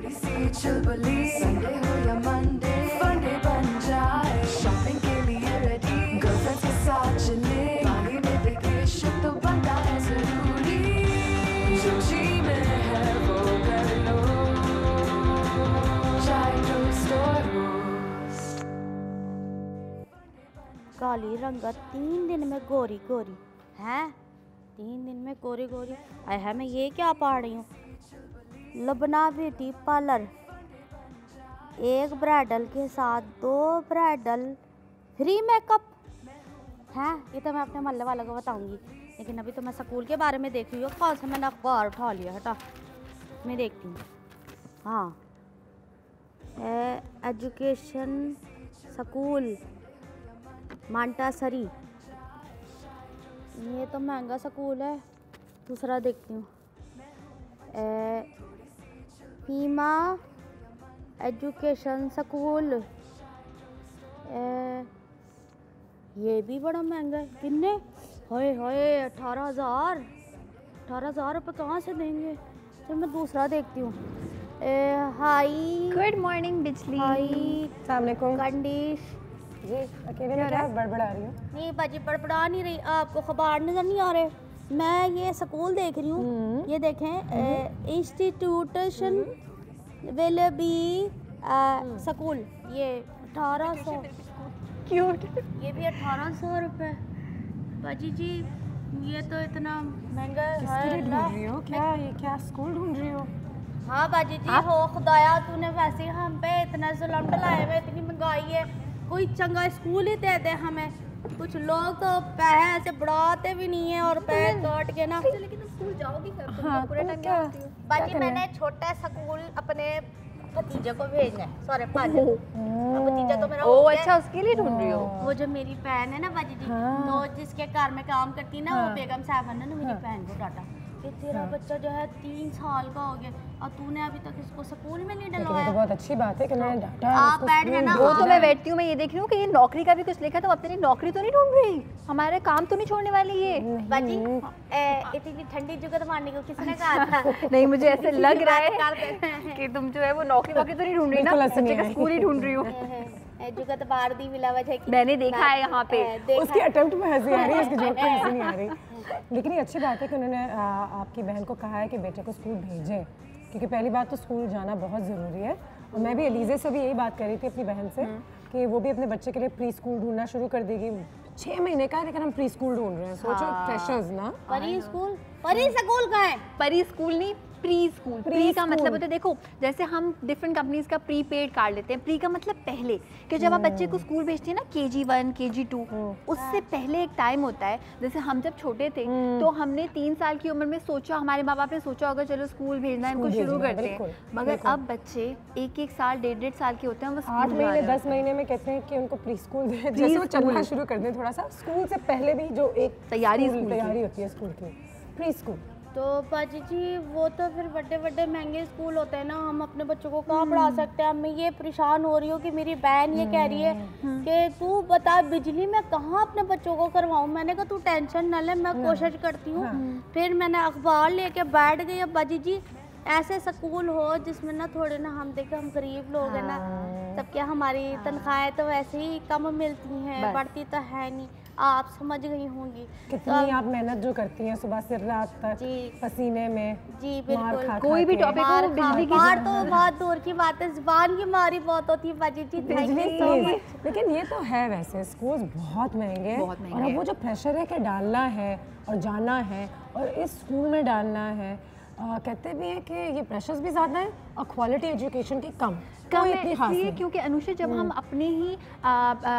थोड़ी सी चुलबुली, संडे हो या मंडे, फंडे बन जाए, शॉपिंग के लिए रेडी, गर्लफ्रेंड्स के साथ चले, बाली में वेकेशन तो बनना है जरूरी, जो जी में है वो कर लो, चाहे टोस्ट और रोस्ट। काली रंगत 3 दिन में गोरी गोरी हैं, 3 दिन में गोरी गोरी। आय है, मैं ये क्या पढ़ रही हूँ? लबना ब्यूटी पार्लर, 1 ब्राइडल के साथ 2 ब्राइडल फ्री मेकअप है। ये तो मैं अपने मोहल्ले वालों को बताऊंगी, लेकिन अभी तो मैं स्कूल के बारे में देख रही हूँ। कौन सा मैंने अखबार उठा लिया, हटा मैं देखती हूँ। हाँ, एजुकेशन स्कूल मांटासरी, ये तो महंगा स्कूल है। दूसरा देखती हूँ, फीमा एजुकेशन स्कूल, ये भी बड़ा महंगा है। कितने? हाय हाय, 18,000 रुपये कहाँ से देंगे? चल मैं दूसरा देखती हूँ। हाई गुड मॉर्निंग बिजली। हाई अस्सलाम वालेकुम कंडीश। जी, अकेले में क्या बड़बड़ा रही हूँ? नहीं बाजी, बड़बड़ा नहीं रही, आपको खबर नजर नहीं आ रहे? मैं ये स्कूल देख रही हूँ, ये देखें, इंस्टीट्यूशन विल बी स्कूल, ये 1800 क्यूट। ये भी 1800 रुपये। बाजी जी, ये तो इतना महंगा है। ढूंढ रही हो क्या? ये क्या स्कूल ढूंढ रही हो? हाँ बाजी जी, हो खुदाया, तूने वैसे ही हम पे इतना जुल्म डलाया हुआ, इतनी महंगाई है, कोई चंगा स्कूल ही दे दे हमें। कुछ लोग तो पैसे ऐसे बढ़ाते भी नहीं है और पैसे काट के ना। लेकिन तुम स्कूल जाओगी कब? तुम पूरे टाइम क्या होती हो? बाजी मैंने छोटा स्कूल अपने भतीजे को भेजना है, सॉरी भतीजा तो मेरा। ओह अच्छा, उसके लिए ढूंढ रही हो? वो जो मेरी बहन है ना बाजी जी, तो जिसके घर में काम करती है ना, वो बेगम साहब ने ना मेरी बहन को डांटा कि तेरा बच्चा जो है 3 साल का हो गया और तूने अभी तक इसको स्कूल में नहीं डलवाया। तो बहुत अच्छी बात है कि मैंने डांटा है। आप बैठ गए ना। वो तो मैं बैठती हूँ, मैं ये देख रही हूँ कि ये नौकरी का भी कुछ लिखा है, तो अब तेरी नौकरी तो नहीं ढूंढ रही? हमारे काम तो नहीं छोड़ने वाली ये? बाजी इतनी ठंडी जुगत मारने को किसने कहा था? नहीं, मुझे ऐसे लग रहा है कि तुम जो है वो नौकरी वोकरी तो नहीं ढूंढ रही ना, बच्चे का स्कूल ही ढूंढ रही हो। जुगत बार दी मिला वजह की मैंने देखा है यहाँ पे। उसकी अटेम्प्ट में हंसी आ रही है, उसकी जोक में हंसी नहीं आ रही। लेकिन ये अच्छी बात है कि उन्होंने आपकी बहन को कहा है कि बेटे को स्कूल भेजें, क्योंकि पहली बात तो स्कूल जाना बहुत ज़रूरी है। और मैं भी एलिज़े से भी यही बात कर रही थी अपनी बहन से कि वो भी अपने बच्चे के लिए प्री स्कूल ढूंढना शुरू कर देगी। 6 महीने का है, लेकिन हम प्री स्कूल ढूंढ रहे हैं। सोचो फ्रेशर्स ना। परी स्कूल कहाँ है? परी स्कूल नहीं, प्री स्कूल। प्री का मतलब होता है, देखो जैसे हम डिफरेंट कंपनीज का प्री पेड कार्ड लेते हैं, प्री का मतलब पहले, कि जब आप बच्चे को स्कूल भेजते हैं ना, KG1 KG2, उससे पहले एक टाइम होता है। जैसे हम जब छोटे थे तो हमने 3 साल की उम्र में सोचा, हमारे माँ बाप ने सोचा होगा चलो स्कूल भेजना है, इनको शुरू करते हैं। मगर अब बच्चे 1-1 साल 1.5 साल के होते हैं, वो 8 महीने 10 महीने में कहते हैं कि उनको प्री स्कूल दें, जैसे वो चलना शुरू कर दें थोड़ा सा। स्कूल से पहले भी जो एक तैयारी होती है स्कूल की, प्री स्कूल। तो बाजी जी वो तो फिर बड़े महंगे स्कूल होते हैं ना, हम अपने बच्चों को कहाँ पढ़ा सकते हैं। मैं ये परेशान हो रही हूँ कि मेरी बहन ये कह रही है कि तू बता बिजली में कहाँ अपने बच्चों को करवाऊँ। मैंने कहा तू टेंशन न ले, मैं कोशिश करती हूँ। फिर मैंने अखबार लेके बैठ गई। अब बाजी जी ऐसे स्कूल हो जिसमें ना थोड़े ना, हम देखे हम गरीब लोग हैं ना, तब क्या हमारी तनख्वाहें तो वैसे ही कम मिलती हैं, बढ़ती तो है नहीं, आप समझ गई होंगी कितनी आप मेहनत जो करती हैं सुबह से रात तक पसीने में। जी बिल्कुल, कोई भी टॉपिक हो, बिजली की मार तो बहुत दूर की बात है, जुबान की मारी बहुत होती है बाजी जी। लेकिन ये तो है, वैसे स्कूल बहुत महंगे हैं और अब वो जो प्रेशर है कि डालना है और जाना है और इस स्कूल में डालना है, कहते भी हैं कि ये प्रेशर्स भी ज़्यादा है और क्वालिटी एजुकेशन की कम है। इसलिए क्योंकि अनुषा जब हम अपने ही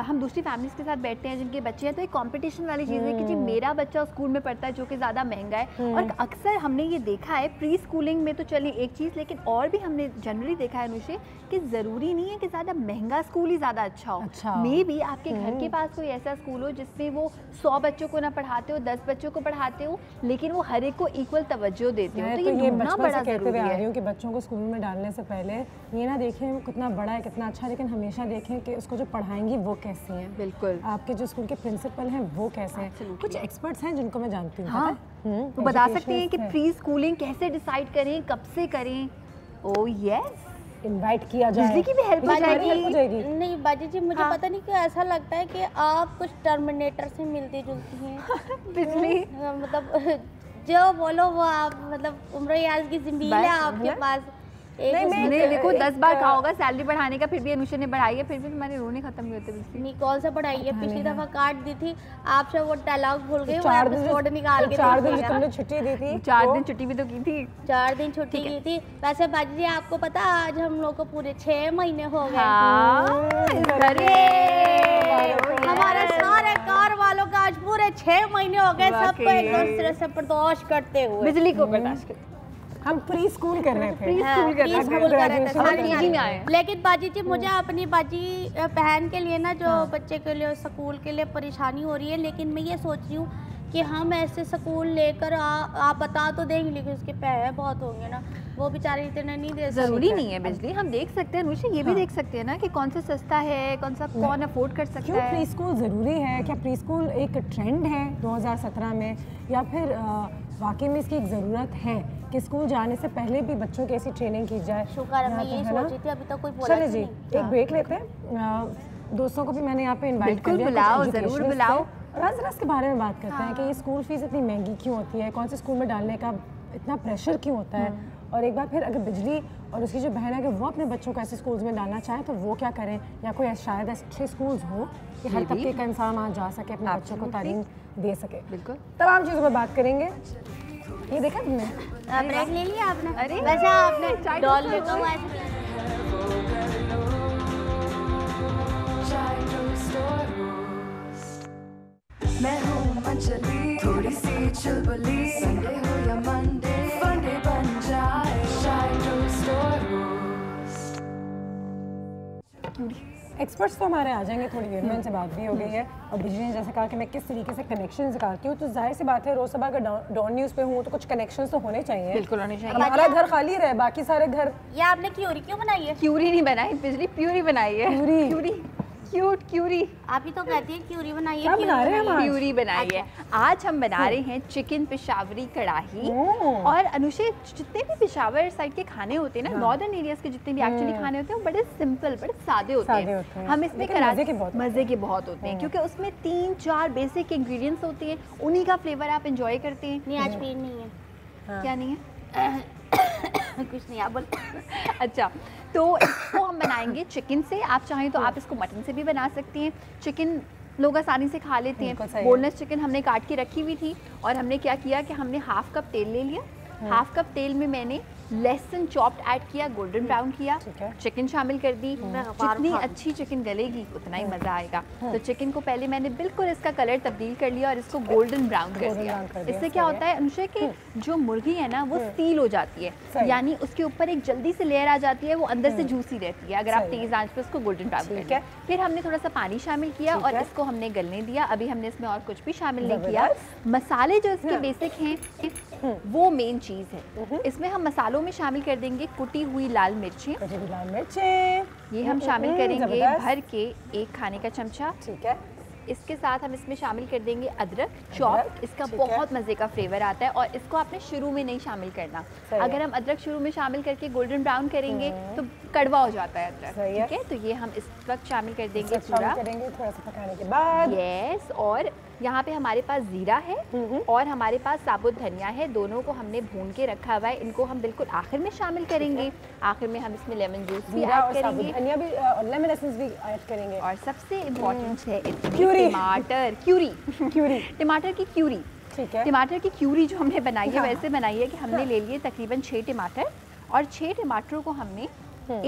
हम दूसरी फैमिलीज के साथ बैठते हैं जिनके बच्चे हैं, तो एक कंपटीशन वाली चीज़ है कि जी मेरा बच्चा स्कूल में पढ़ता है जो कि ज़्यादा महंगा है। और अक्सर हमने ये देखा है प्री स्कूलिंग में तो चलिए एक चीज़, लेकिन और भी हमने जनरली देखा है अनुषा कि ज़रूरी नहीं है कि ज़्यादा महंगा स्कूल ही ज़्यादा अच्छा हो। मे बी आपके घर के पास कोई ऐसा स्कूल हो जिसमें वो 100 बच्चों को ना पढ़ाते हो, 10 बच्चों को पढ़ाते हो, लेकिन वो हर एक को इक्वल तवज्जो देते हो। तो ये ढूंढना बड़ा ज़रूरी है कि बच्चों को स्कूल में डालने से पहले ये ना देखें कितना बड़ा है कितना अच्छा, लेकिन हमेशा देखें कि उसको जो पढ़ाएंगी वो कैसी हैं। बिल्कुल, आपके जो स्कूल के प्रिंसिपल हैं वो कैसे हैं। कुछ एक्सपर्ट्स हैं जिनको मैं जानती हूँ। हाँ, तो बता सकते हैं कि प्री स्कूलिंग कैसे डिसाइड करें, कब से करें। ओह यस, इनवाइट किया जाए? बिजली की भी हेल्प हो हेल्प हो जाएगी। नहीं बाजी जी, मुझे पता नहीं क्यों ऐसा लगता है कि आप कुछ टर्मिनेटर से मिलती जुलती हैं। बिजली मतलब जो बोलो वो आप, मतलब उम्र याद की ज़मीन है आपके पास। नहीं देखो 10 बार कहा होगा सैलरी बढ़ाने का, फिर भी अनुषा ने बढ़ाई है, फिर भी तुम्हारे रोने खत्म नहीं होते बिजली। नहीं कौन सा बढ़ाई है, पिछली दफा काट दी थी आपसे, वो डायलॉग भूल गई, वो 4 दिन एपिसोड निकाल के 4 दिन तुमने छुट्टी दी थी, 4 दिन छुट्टी भी तो की थी। 4 दिन छुट्टी की थी। वैसे बाजी जी आपको पता आज हम लोग को पूरे 6 महीने हो गए। हमारे सारे कार वालों का आज पूरे 6 महीने हो गए, सबको एक दूसरे से बर्दाश्त करते हुए। बिजली को बर्दाश्त करते। हम प्री स्कूल कर रहे थे, स्कूल कर रहे थे में आए। लेकिन बाजी जी मुझे अपनी बाजी बहन के लिए ना, जो बच्चे के लिए स्कूल के लिए परेशानी हो रही है, लेकिन मैं ये सोच रही हूँ कि हम ऐसे स्कूल लेकर आप बता तो देंगे, लेकिन उसके पैसे बहुत होंगे ना, वो बेचारे इतने नहीं दे सकते। जरूरी नहीं है बिजली, हम देख सकते हैं अनुषा, ये भी देख सकते हैं ना कि कौन सा सस्ता है, कौन सा कौन अफोर्ड कर सकता क्यों है। प्री स्कूल ज़रूरी है? क्या प्री स्कूल एक ट्रेंड है 2017 में, या फिर वाकई में इसकी एक ज़रूरत है कि स्कूल जाने से पहले भी बच्चों की ऐसी ट्रेनिंग की जाए? शुक्र मैं यही सोच रही थी, अभी तक कोई बोला चले जी एक ब्रेक लेते हैं। दोस्तों को भी मैंने यहाँ पे इनवाइट कर लिया, बुलाओ, जरूर बुलाओ। और आज जरा इसके बारे में बात करते हैं कि ये स्कूल फीस इतनी महंगी क्यों होती है, कौन से स्कूल में डालने का इतना प्रेशर क्यों होता है, और एक बार फिर अगर बिजली और उसकी जो बहन है कि वो अपने बच्चों को ऐसे स्कूल्स में डालना चाहें तो वो क्या करें, या कोई शायद अच्छे स्कूल्स हो कि हर तबके का इंसान वहाँ जा सके, अपने बच्चों को तालीम दे सके। बिल्कुल तमाम चीज़ों पर बात करेंगे। ये देखा तुमने? ब्रेक ले लिया आपने? अरे वैसे आपने डॉल लेकर मैं हूँ अंजलि, थोड़ी सी चुलबुली, संडे हो या मंडे, फंडे बन जाए, चाय टोस्ट और रोस्ट। एक्सपर्ट्स तो हमारे आ जाएंगे थोड़ी देर में, उनसे बात भी हो गई है, और बिजली ने जैसे कहा कि मैं किस तरीके से कनेक्शन निकालती हूँ, तो जाहिर सी बात है रोज सुबह अगर डॉन न्यूज़ पे हूँ तो कुछ कनेक्शंस तो होने चाहिए। बिल्कुल होने चाहिए। हमारा घर खाली रहे, बाकी सारे घर। ये आपने क्यूरी क्यों बनाई है? क्यूरी नहीं बनाई बिजली, प्यूरी बनाई है। प्यूरी क्यूट क्यूरी। आप ही तो कहती हैं क्यूरी बनाई है। क्या बना रहे हैं हम आज? प्यूरी बनाई है। आज हम बना रहे हैं चिकन पेशावरी कढ़ाई। और अनुषे जितने भी पेशावर साइड के खाने होते हैं ना, नॉर्दर्न एरियाज के जितने भी एक्चुअली खाने होते हैं, वो बड़े सिंपल, बड़े सादे होते हैं। हम इसमें मजे के बहुत होते हैं, क्योंकि उसमें 3-4 बेसिक इंग्रेडिएंट्स होते हैं, उन्हीं का फ्लेवर आप एंजॉय करते हैं। नहीं आज पीर नहीं है। क्या नहीं है? कुछ नहीं आप बोल। अच्छा, तो इसको हम बनाएंगे चिकन से। आप चाहें तो आप इसको मटन से भी बना सकती हैं। चिकन लोग आसानी से खा लेते हैं। बोनलेस चिकन हमने काट के रखी हुई थी, और हमने क्या किया कि हमने हाफ कप तेल ले लिया। हाफ कप तेल में मैंने लहसुन चॉप्ड ऐड किया, गोल्डन ब्राउन किया, चिकन शामिल कर दी। जितनी अच्छी चिकन गलेगी उतना ही मज़ा आएगा। तो चिकन को पहले मैंने बिल्कुल इसका कलर तब्दील कर लिया और इसको गोल्डन ब्राउन कर दिया। इससे क्या होता है अनुषा कि जो मुर्गी है ना वो सील हो जाती है, यानी उसके ऊपर एक जल्दी से लेयर आ जाती है, वो अंदर से जूसी रहती है अगर आप तेज आंच पे उसको गोल्डन ब्राउन कर दिया। फिर हमने थोड़ा सा पानी शामिल किया और इसको हमने गलने दिया। अभी हमने इसमें और कुछ भी शामिल नहीं किया। मसाले जो इसके बेसिक हैं वो मेन चीज़ है। इसमें हम मसालों में शामिल कर देंगे कुटी हुई लाल मिर्चें। ये हम शामिल करेंगे भर के 1 खाने का चमचा। ठीक है। इसके साथ हम इसमें शामिल कर देंगे अदरक चॉप। इसका बहुत मज़े का फ्लेवर आता है, और इसको आपने शुरू में नहीं शामिल करना। अगर हम अदरक शुरू में शामिल करके गोल्डन ब्राउन करेंगे तो कड़वा हो जाता है अदरक। ठीक है, तो ये हम इस वक्त शामिल कर देंगे पूरा, थोड़ा सा पकाने के बाद। यस। और यहाँ पे हमारे पास जीरा है और हमारे पास साबुत धनिया है, दोनों को हमने भून के रखा हुआ है। इनको हम बिल्कुल आखिर में शामिल करेंगे। आखिर में हम इसमें लेमन जूस भी ऐड करेंगे, धनिया भी और लेमन एसेंस भी ऐड करेंगे। और सबसे इम्पोर्टेंट है टमाटर क्यूरी। टमाटर की क्यूरी। ठीक है। टमाटर की क्यूरी जो हमने बनाई है वैसे बनाई है कि हमने ले लिए तकरीबन 6 टमाटर, और 6 टमाटरों को हमने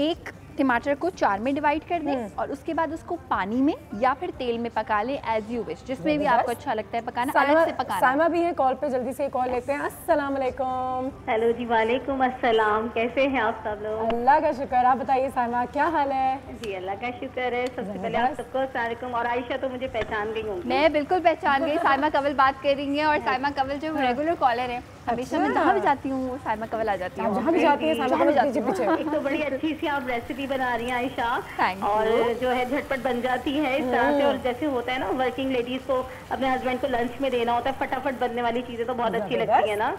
एक टमाटर को 4 में डिवाइड कर दें, और उसके बाद उसको पानी में या फिर तेल में पका लें एज यू विश, जिसमें भी आपको अच्छा लगता है पकाना, अलग से पकाना। साइमा भी है कॉल पे, जल्दी से कॉल लेते हैं। अस्सलाम वालेकुम। हेलो जी, वालेकुम अस्सलाम। कैसे हैं आप सब लोग? अल्लाह का शुक्र। आप बताइए साइमा, क्या हाल है? जी अल्लाह का शुक्र है। सबसे पहले आप सबको अस्सलाम वालेकुम। और आयशा तो मुझे पहचान गई होंगी। मैं बिल्कुल पहचान गई। साइमा कंवल बात कर रही हैं, और साइमा कंवल जो रेगुलर कॉलर है, हमेशा मैं जहाँ भी जाती हूँ साइमा कंवल आ जाती है। जहाँ भी जाती है साइमा कंवल पीछे पीछे। एक तो बड़ी अच्छी सी आप रेसिपी बना रही हैं आयशा, और जो है झटपट बन जाती है इस तरह से। और जैसे होता है ना वर्किंग लेडीज को अपने हस्बैंड को लंच में देना होता है, फटाफट बनने वाली चीजें तो बहुत अच्छी लगती है ना।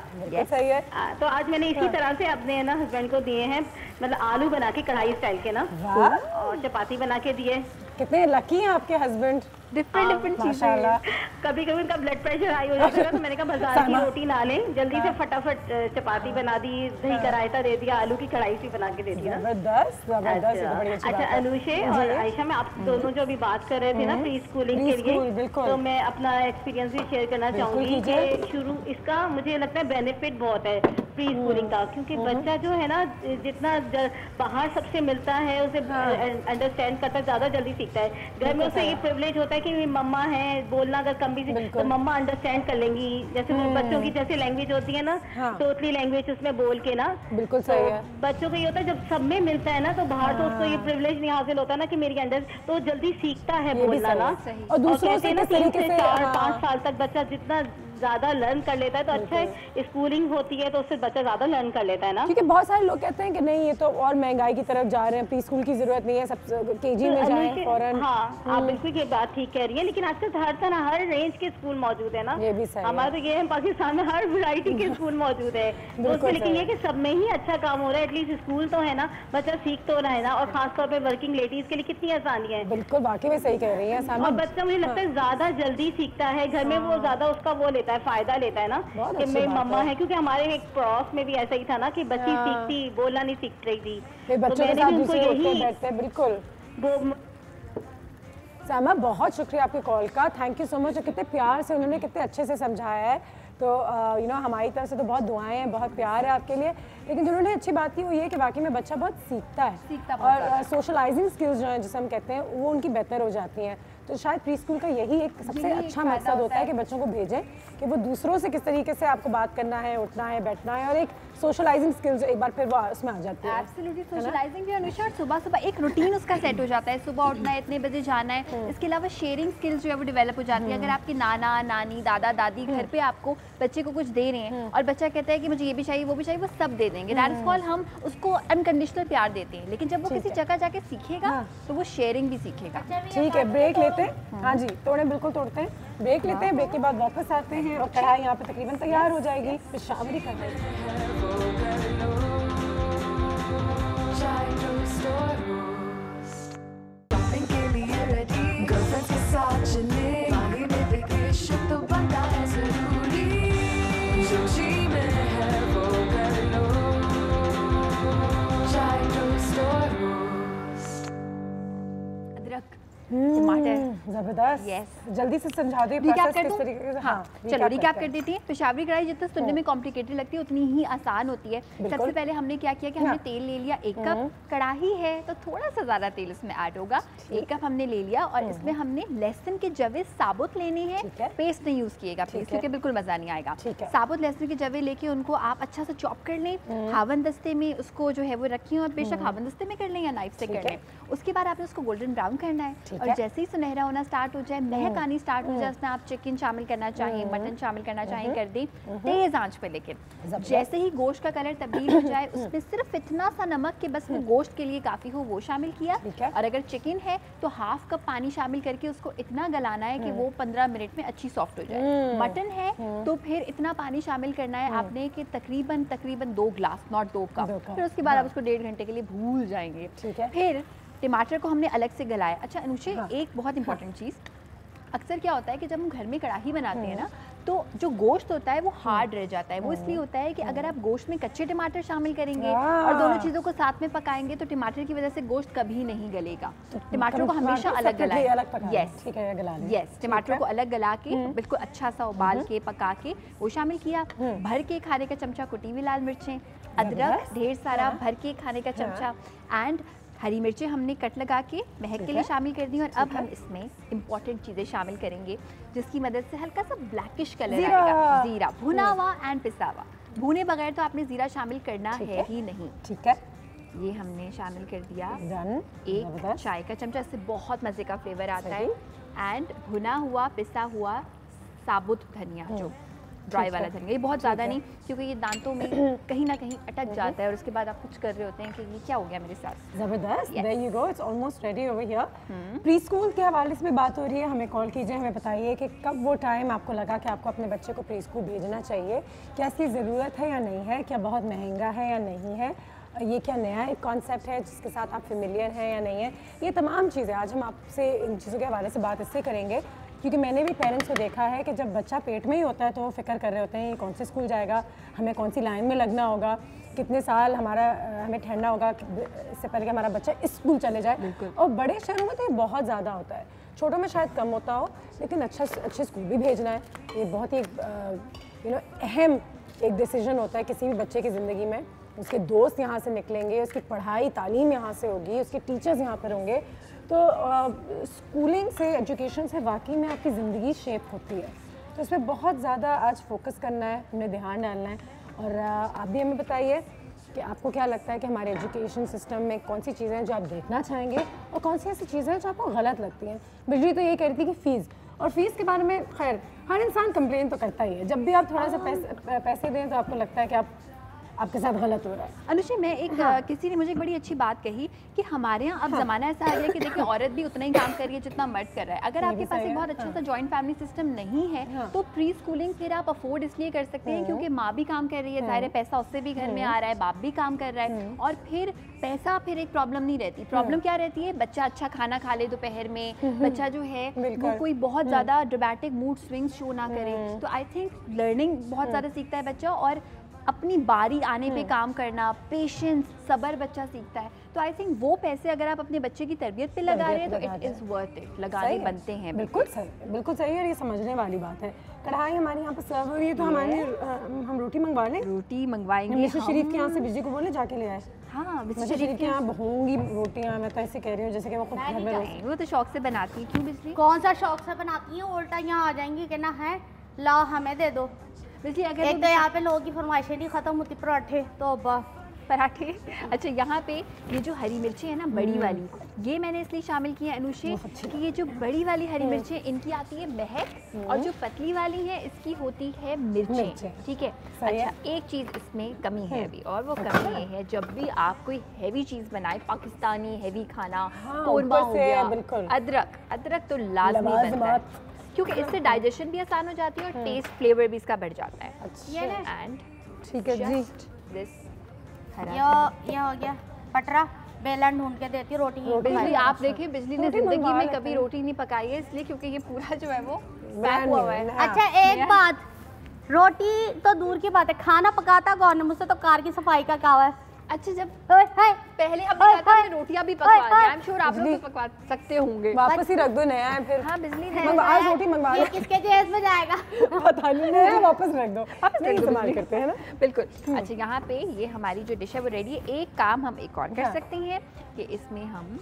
सही है। तो आज मैंने इसी तरह से अपने ना हस्बैंड को दिए हैं मतलब आलू बना के कढ़ाई स्टाइल के ना, वाह। और चपाती बना के दिए। कितने लकी हैं आपके हस्बैंड। डिफरेंट माशाल्लाह। कभी कभी उनका ब्लड प्रेशर हाई हो जाता है, तो मैंने कहा बाजार की रोटी ना लें, जल्दी से फटाफट चपाती बना दी, दही का रायता दे दिया, आलू की कढ़ाई सी बना के दे दी ना। जबरदस्त जबरदस्त, ये तो बड़ी अच्छी बात अच्छा है। अनुषे और आयशा, मैं आप दोनों जो अभी बात कर रहे थे ना प्री स्कूलिंग के लिए, बिल्कुल। तो मैं अपना एक्सपीरियंस भी शेयर करना चाहूंगी कि शुरू इसका मुझे लगता है बेनिफिट बहुत है प्री स्कूलिंग का, क्योंकि बच्चा जो है ना जितना बाहर सबसे मिलता है उसे अंडरस्टैंड करता है, ज्यादा जल्दी सीखता है। घर में उसे ये प्रिविलेज होता है कि मम्मा है, बोलना अगर कम भी तो मम्मा अंडरस्टैंड कर लेंगी, जैसे वो बच्चों की जैसे लैंग्वेज होती है ना, टोटली लैंग्वेज उसमें बोल के ना, बिल्कुल सही है। बच्चों को ये होता है जब सब में मिलता है ना, तो बाहर तो उसको ये प्रिविलेज नहीं हासिल होता ना कि मेरी अंडर, तो जल्दी सीखता है बोलना ना। और दूसरों से किस तरीके से 4-5 साल तक बच्चा जितना ज्यादा लर्न कर लेता है, तो अच्छा स्कूलिंग होती है तो उससे बच्चा ज्यादा लर्न कर लेता है ना। क्योंकि बहुत सारे लोग कहते हैं कि नहीं ये तो और महंगाई की तरफ जा रहे हैं, प्री स्कूल की जरूरत नहीं है, सब केजी में जाएं फौरन। हाँ, आप बिल्कुल ये बात ठीक कह रही है, लेकिन आजकल हर तरह हर रेंज के स्कूल मौजूद है ना। ये भी सही हमारा तो ये है पाकिस्तान में हर वैरायटी के स्कूल मौजूद है, तो उसमें लेकिन ये कि सब में ही अच्छा काम हो रहा है, एटलीस्ट स्कूल तो है ना, बच्चा सीख तो रहा है ना, और खासतौर पे वर्किंग लेडीज के लिए कितनी आसानी है। बिल्कुल वाकई में सही कह रही है। और बच्चा मुझे लगता है ज्यादा जल्दी सीखता है, घर में वो ज्यादा उसका वो लेता है, फायदा लेता है ना कि मेरी मम्मा है, क्योंकि हमारे एक पड़ोस में भी ऐसा ही था ना कि बच्ची सीखती, बोलना नहीं सीख रही थी, बच्चों के साथ दूसरे यही बैठते हैं। बिल्कुल सामा, बहुत शुक्रिया आपके कॉल का, थैंक यू सो मच। कितने प्यार से उन्होंने कितने अच्छे से समझाया है, तो यू नो हमारी तरफ से तो बहुत दुआएं हैं, बहुत प्यार है आपके लिए। लेकिन जिन्होंने अच्छी बात की वो ये कि वाकई में बच्चा बहुत सीखता है और सोशलाइजिंग स्किल्स जो हैं जिसे हम कहते हैं वो उनकी बेहतर हो जाती हैं। तो शायद प्री स्कूल का यही एक सबसे अच्छा मकसद होता है कि बच्चों को भेजें कि वो दूसरों से किस तरीके से आपको बात करना है, उठना है, बैठना है, और एक सोशलाइजिंग स्किल्स एक बार फिर वो उसमें आ जाती है। एब्सोल्युटली सोशलाइजिंग भी अनुषा, सुबह सुबह एक रूटीन उसका सेट हो जाता है, सुबह उठना है, इतने बजे जाना है। इसके अलावा शेयरिंग स्किल्स जो है वो डेवलप हो जाती है। अगर आपके नाना नानी दादा दादी घर पे आपको बच्चे को कुछ दे रहे हैं और बच्चा कहता है कि मुझे ये भी चाहिए वो भी चाहिए, वो सब दे देंगे, दैट इज कॉल्ड हम उसको अनकंडीशनल प्यार देते हैं। लेकिन जब वो किसी जगह जाके सीखेगा तो वो शेयरिंग भी सीखेगा। ठीक है, ब्रेक लेते हैं। हाँ जी, तोड़े बिल्कुल तोड़ते हैं, ब्रेक लेते हैं, ब्रेक के बाद वापस आते हैं और कढ़ाई यहाँ पे तकरीबन तैयार हो जाएगी, फिर शावरी कर रहे हैं। जबरदस्त, Yes. जल्दी से समझा दो रिकैप कर किस दूं? तरीके से। हाँ, चलो रिकैप कर देती हैं। पेशावरी कढ़ाई जितना सुनने में कॉम्प्लिकेटेड लगती है उतनी ही आसान होती है। सबसे पहले हमने क्या किया कि हमने तेल ले लिया 1 कप, कढ़ाई है तो थोड़ा सा ज़्यादा तेल इसमें ऐड होगा। 1 कप हमने ले लिया और इसमें हमने लहसुन के जवे साबुत लेने हैं, पेस्ट नहीं यूज़ किएगा प्लीज, क्योंकि बिल्कुल मज़ा नहीं आएगा। साबुत लहसुन के जवे लेके उनको आप अच्छा से चॉप कर लें, हावन दस्ते में उसको जो है वो रखिए, और बेशक हावन दस्ते में कर लें या नाइफ से कर लें। उसके बाद आपने उसको गोल्डन ब्राउन करना है और जैसे ही सुनहरा होना स्टार्ट हो जाए, महक आनी स्टार्ट हो जाए, उसमें आप चिकन शामिल करना चाहें, मटन शामिल करना चाहें कर दें, तेज आंच पे। लेकिन जैसे ही गोश्त का कलर तब्दील हो जाए उसमें सिर्फ इतना सा नमक कि बस वो गोश्त के लिए काफ़ी हो वो शामिल किया, और अगर चिकन है तो हाफ कप पानी शामिल करके उसको इतना गलाना है कि वो 15 मिनट में अच्छी सॉफ्ट हो जाए। मटन है तो फिर इतना पानी शामिल करना है आपने कि तकरीबन 2 ग्लास, नॉट 2 कप। फिर उसके बाद आप उसको 1.5 घंटे के लिए भूल जाएंगे। फिर टमाटर को हमने अलग से गलाया। अच्छा अनुषे, एक बहुत इंपॉर्टेंट चीज़, अक्सर क्या होता है कि जब हम घर में कढ़ाई बनाते हैं ना तो जो गोश्त होता है वो हार्ड रह जाता है। वो इसलिए होता है कि अगर आप गोश्त में कच्चे टमाटर शामिल करेंगे और दोनों चीज़ों को साथ में पकाएंगे तो टमाटर की वजह से गोश्त कभी नहीं गलेगा। टमाटर को हमेशा अलग गलाएं। यस, टमाटर को अलग गला के बिल्कुल अच्छा सा उबाल के पका के वो शामिल किया। भर के खाने का चमचा कुटी हुई लाल मिर्चें, अदरक ढेर सारा भर के खाने का चमचा, एंड हरी मिर्चें हमने कट लगा के महक के लिए शामिल कर दी। और अब हम इसमें इंपॉर्टेंट चीज़ें शामिल करेंगे जिसकी मदद से हल्का सा ब्लैकिश कलर आएगा। जीरा भुना हुआ एंड पिसा हुआ, भुने बगैर तो आपने जीरा शामिल करना है ही नहीं। ठीक है, ये हमने शामिल कर दिया 1 चाय का चमचा, इससे बहुत मज़े का फ्लेवर आता है। एंड भुना हुआ पिसा हुआ साबुत धनिया, जो ड्राई वाला धनिया, ये बहुत ज़्यादा नहीं क्योंकि ये दांतों में कहीं ना कहीं अटक जाता है और उसके बाद आप कुछ कर रहे होते हैं कि ये क्या हो गया मेरे साथ। जबरदस्त, there you go, it's almost ready over here. Preschool के हवाले से बात हो रही है, हमें कॉल कीजिए, हमें बताइए कि कब वो टाइम आपको लगा कि आपको अपने बच्चे को प्री स्कूल भेजना चाहिए, क्या इसकी ज़रूरत है या नहीं है, क्या बहुत महंगा है या नहीं है, ये क्या नया एक कॉन्सेप्ट है जिसके साथ आप फेमिलियर हैं या नहीं है। ये तमाम चीज़ें आज हम आपसे इन चीज़ों के हवाले से बात इससे करेंगे क्योंकि मैंने भी पेरेंट्स को देखा है कि जब बच्चा पेट में ही होता है तो वो फिक्र कर रहे होते हैं ये कौन से स्कूल जाएगा, हमें कौन सी लाइन में लगना होगा, कितने साल हमें ठहरना होगा इससे पहले कि हमारा बच्चा इस स्कूल चले जाए। और बड़े शहरों में तो ये बहुत ज़्यादा होता है, छोटों में शायद कम होता हो, लेकिन अच्छे स्कूल भी भेजना है ये बहुत ही अहम एक डिसीजन होता है किसी भी बच्चे की ज़िंदगी में। उसके दोस्त यहाँ से निकलेंगे, उसकी पढ़ाई तालीम यहाँ से होगी, उसके टीचर्स यहाँ पर होंगे। तो स्कूलिंग से, एजुकेशन से वाकई में आपकी ज़िंदगी शेप होती है। तो इस पर बहुत ज़्यादा आज फोकस करना है, हमें ध्यान डालना है। और आप भी हमें बताइए कि आपको क्या लगता है कि हमारे एजुकेशन सिस्टम में कौन सी चीज़ें हैं जो आप देखना चाहेंगे और कौन सी ऐसी चीज़ें हैं जो आपको गलत लगती हैं। बिजली तो यही कह रही थी कि फ़ीस, और फीस के बारे में खैर हर इंसान कंप्लेन तो करता ही है। जब भी आप थोड़ा सा पैसे दें तो आपको लगता है कि आपके साथ गलत हो रहा है। अनुषा, मैं एक किसी ने मुझे एक बड़ी अच्छी बात कही कि हमारे यहाँ अब ज़माना ऐसा आ गया कि देखिए औरत भी उतना ही काम कर रही है जितना मर्द कर रहा है। अगर आपके पास एक बहुत अच्छा सा जॉइंट फैमिली सिस्टम नहीं है तो प्री स्कूलिंग फिर आप अफोर्ड इसलिए कर सकते हैं क्योंकि माँ भी काम कर रही है, ज़ाहिर है पैसा उससे भी घर में आ रहा है, बाप भी काम कर रहा है, और फिर पैसा फिर एक प्रॉब्लम नहीं रहती। प्रॉब्लम क्या रहती है, बच्चा अच्छा खाना खा ले दोपहर में, बच्चा जो है वो कोई बहुत ज़्यादा ड्रामेटिक मूड स्विंग्स शो ना करे। तो आई थिंक लर्निंग बहुत ज़्यादा सीखता है बच्चा, और अपनी बारी आने पे काम करना, पेशेंस, सब्र बच्चा सीखता है। तो आई थिंक वो पैसे अगर आप अपने बच्चे की तरबियत पे लगा रहे हैं तो इट इज़ वर्थ इट, लगाने बनते हैं। बिल्कुल सही, बिल्कुल सही, और ये समझने वाली बात है। कढ़ाई हमारे यहाँ पर सर्व हो रही है तो हमारे हम रोटी मंगवा लें, रोटी मंगवाएंगे। मिस्टर शरीफ के यहाँ से बिजली को बोले जाके ले आए। हाँ, मिस्टर शरीफ के यहाँ होंगी रोटियाँ, मैं तो ऐसे कह रही हूँ जैसे कि वो खुद घर में वो तो शौक से बनाती है। क्यों बिजली? कौन सा शौक से बनाती है, उल्टा यहाँ आ जाएंगी कि ना है ला हमें दे दो। बिजली अगर एक तो यहाँ पे लोगों की फरमाइशें नहीं खत्म होती, पराठे तो पराठे। अच्छा, यहाँ पे ये जो हरी मिर्ची है ना बड़ी वाली, ये मैंने इसलिए शामिल की है अनुषे कि ये जो बड़ी वाली हरी मिर्चें इनकी आती है महक, और जो पतली वाली है इसकी होती है मिर्चें। ठीक है। अच्छा, एक चीज़ इसमें कमी है अभी, और वो कमी ये है जब भी आप कोई हैवी चीज़ बनाए, पाकिस्तानी हैवी खाना, कोरमा हो गया, अदरक तो लाजमी बनता है क्योंकि इससे डाइजेशन भी आसान हो जाती है और टेस्ट फ्लेवर भी इसका बढ़ जाता है। एंड ठीक है जी, ये हो गया पटरा, बेलन ढूंढ के देती रोटी। बिजली आप देखिए, बिजली ने जिंदगी में कभी रोटी नहीं पकाई है, इसलिए क्योंकि ये पूरा जो है वो पैक हुआ हुआ है। अच्छा एक बात, रोटी तो दूर की बात है, खाना पकाता कौन है? मुझसे तो कार की सफाई का काम है। अच्छा, जब पहले हमने कहा था कि रोटियां भी पकवा दें, आई एम श्योर आप लोग तो पकवा सकते होंगे। वापस ही रख दो, नया है फिर। हाँ, बिजली ने आज रोटी मंगवा लो। किसके जेब में जाएगा पता नहीं, नया वापस रख दो, नहीं इस्तेमाल करते हैं ना। बिल्कुल। अच्छा, यहाँ पे ये हमारी जो डिश है वो रेडी है। एक काम हम एक और कर सकते हैं कि इसमें हम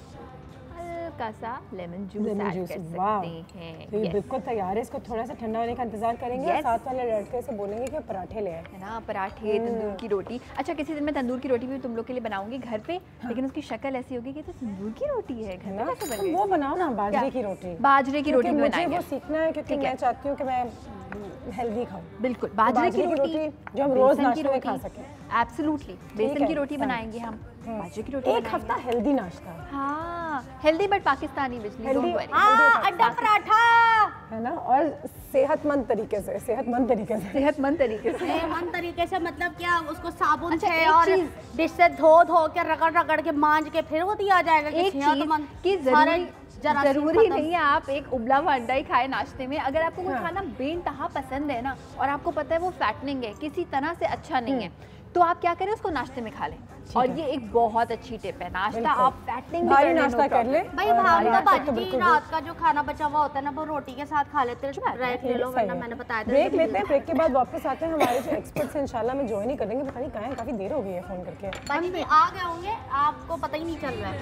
हल्का सा लेमन जूस ऐड कर सकते हैं। तो ये बिल्कुल तैयार है, इसको थोड़ा सा ठंडा होने का इंतजार करेंगे और साथ वाले लड़के से बोलेंगे कि पराठे ले आए, है ना, पराठे, तंदूर की रोटी। अच्छा, किसी दिन मैं तंदूर की रोटी भी तुम लोग के लिए बनाऊंगी घर पे, लेकिन उसकी शक्ल ऐसी होगी कि तो तंदूर की रोटी है घर में कैसे बनेगी? वो बनाओ ना, बाजरे की रोटी। बाजरे की रोटी भी बनाएंगे। वो सीखना है क्योंकि मैं चाहती हूँ कि मैं हेल्दी खाऊं। बिल्कुल, बाजरे की रोटी जो हम रोज नाश्ते में खा सकें। एब्सोल्युटली, बेसन की रोटी बनाएंगे हम, बाजरे की रोटी एक हफ्ता हेल्दी नाश्ता। हाँ, हेल्दी बट पाकिस्तानी बिजली। अंडा पराठा है ना, और सेहतमंद तरीके से सेहतमंद तरीके से मतलब क्या, उसको साबुन से और डिश से धो के रगड़ के मांज के फिर वो दिया जाएगा। एक चीज की जरूरी नहीं है आप एक उबला हुआ अंडा ही खाए नाश्ते में। अगर आपको कोई खाना बेनतहा पसंद है ना और आपको पता है वो फैटनिंग है, किसी तरह से अच्छा नहीं है, तो आप क्या करें, उसको नाश्ते में खा लें। और ये एक बहुत अच्छी टिप है, नाश्ता आप फैटनिंग भारी नाश्ता कर ले। भाई हम तो बाजी रात का जो खाना बचा हुआ होता है ना वो रोटी के साथ खा लेते हैं। ब्रेक ले लो, वरना मैंने बताया था। ब्रेक लेते हैं, ब्रेक के बाद वापस आते हैं। हमारे जो एक्सपर्ट्स हैं इंशाल्लाह में ज्वाइन ही करेंगे। पता नहीं कहाँ हैं, काफी देर हो गई है फोन करके। बाजी भी आ गए होंगे, आपको पता ही नहीं चल रहा है।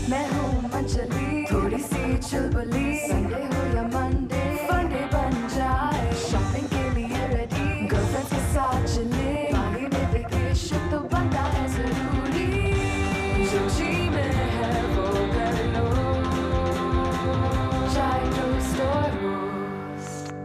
मैं हूँ अंजलि, थोड़ी सी चुलबुली, संडे हो या मंडे, फंडे बन जाए, शॉपिंग के लिए रेडी, गर्लफ्रेंड्स के साथ चले, बाली में वेकेशन तो बनता है जरूरी, जो जी में है वो कर लो, चाय टोस्ट और रोस्ट।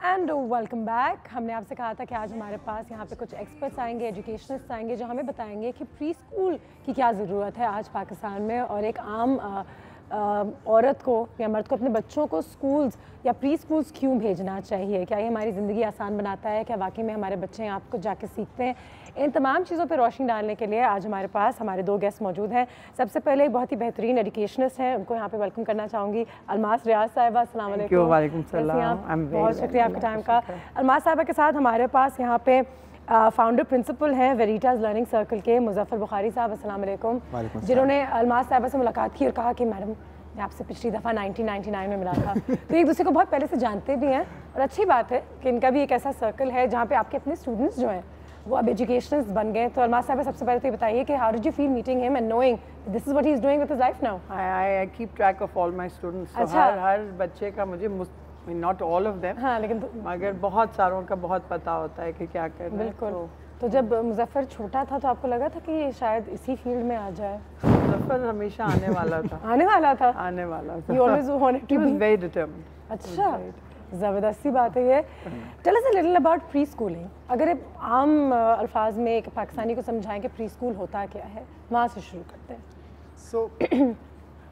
And welcome back. हमने आपसे कहा था कि आज हमारे पास यहाँ पे कुछ एक्सपर्ट्स आएंगे, एजुकेशनिस्ट आएंगे जो हमें बताएंगे कि प्री स्कूल की क्या ज़रूरत है आज पाकिस्तान में, और एक आम औरत को या मर्द को अपने बच्चों को स्कूल्स या प्री स्कूल्स क्यों भेजना चाहिए। क्या ये हमारी ज़िंदगी आसान बनाता है? क्या वाकई में हमारे बच्चे यहाँ को जाके सीखते हैं? इन तमाम चीज़ों पर रोशनी डालने के लिए आज हमारे पास हमारे दो गेस्ट मौजूद हैं। सबसे पहले एक बहुत ही बेहतरीन एजुकेशनिस्ट हैं, उनको यहाँ पे वेलकम करना चाहूँगी। अलमास रियाज साहिबा, अस्सलाम वालेकुम। वालेकुम सलाम। बहुत शुक्रिया आपके टाइम का। अलमास साहिबा के साथ हमारे पास यहाँ पे फाउंडर प्रिंसिपल हैं वेरिटास लर्निंग सर्कल के मुजफ्फर बुखारी साहब, अस्सलाम वालेकुम, जिन्होंने अलमास साहिबा से मुलाकात की और कहा कि मैडम मैं आपसे पिछली दफ़ा 1999 में मिला था। तो एक दूसरे को बहुत पहले से जानते भी हैं और अच्छी बात है कि इनका भी एक ऐसा सर्कल है जहाँ पे आपके अपने स्टूडेंट्स जो हैं वो अब एजुकेशनिस्ट बन गए। तो अलमास साहिबा सबसे पहले तो ये बताइए कि how did you feel meeting him and knowing this is what he is doing with his life now? I keep track of all my students. अच्छा। हर बच्चे का मुझे नॉट ऑल ऑफ देम, हाँ, लेकिन मगर बहुत सारों का बहुत पता होता है कि क्या करना है। बिल्कुल। तो जब मुजफ्फर छोटा था तो आपको लगा था कि ये शायद इसी फील्ड में आ जाए? मुजफ्फर हमेशा आने वाला था। आने वाला था? आने वाला था। You always wanted to He was be very determined. अच्छा, ज़बरदस्ती बात है ये। Tell us a little about pre schooling. अगर एक आम अल्फाज में एक पाकिस्तानी को समझाएं कि प्री स्कूल होता क्या है, वहाँ से शुरू करते हैं। So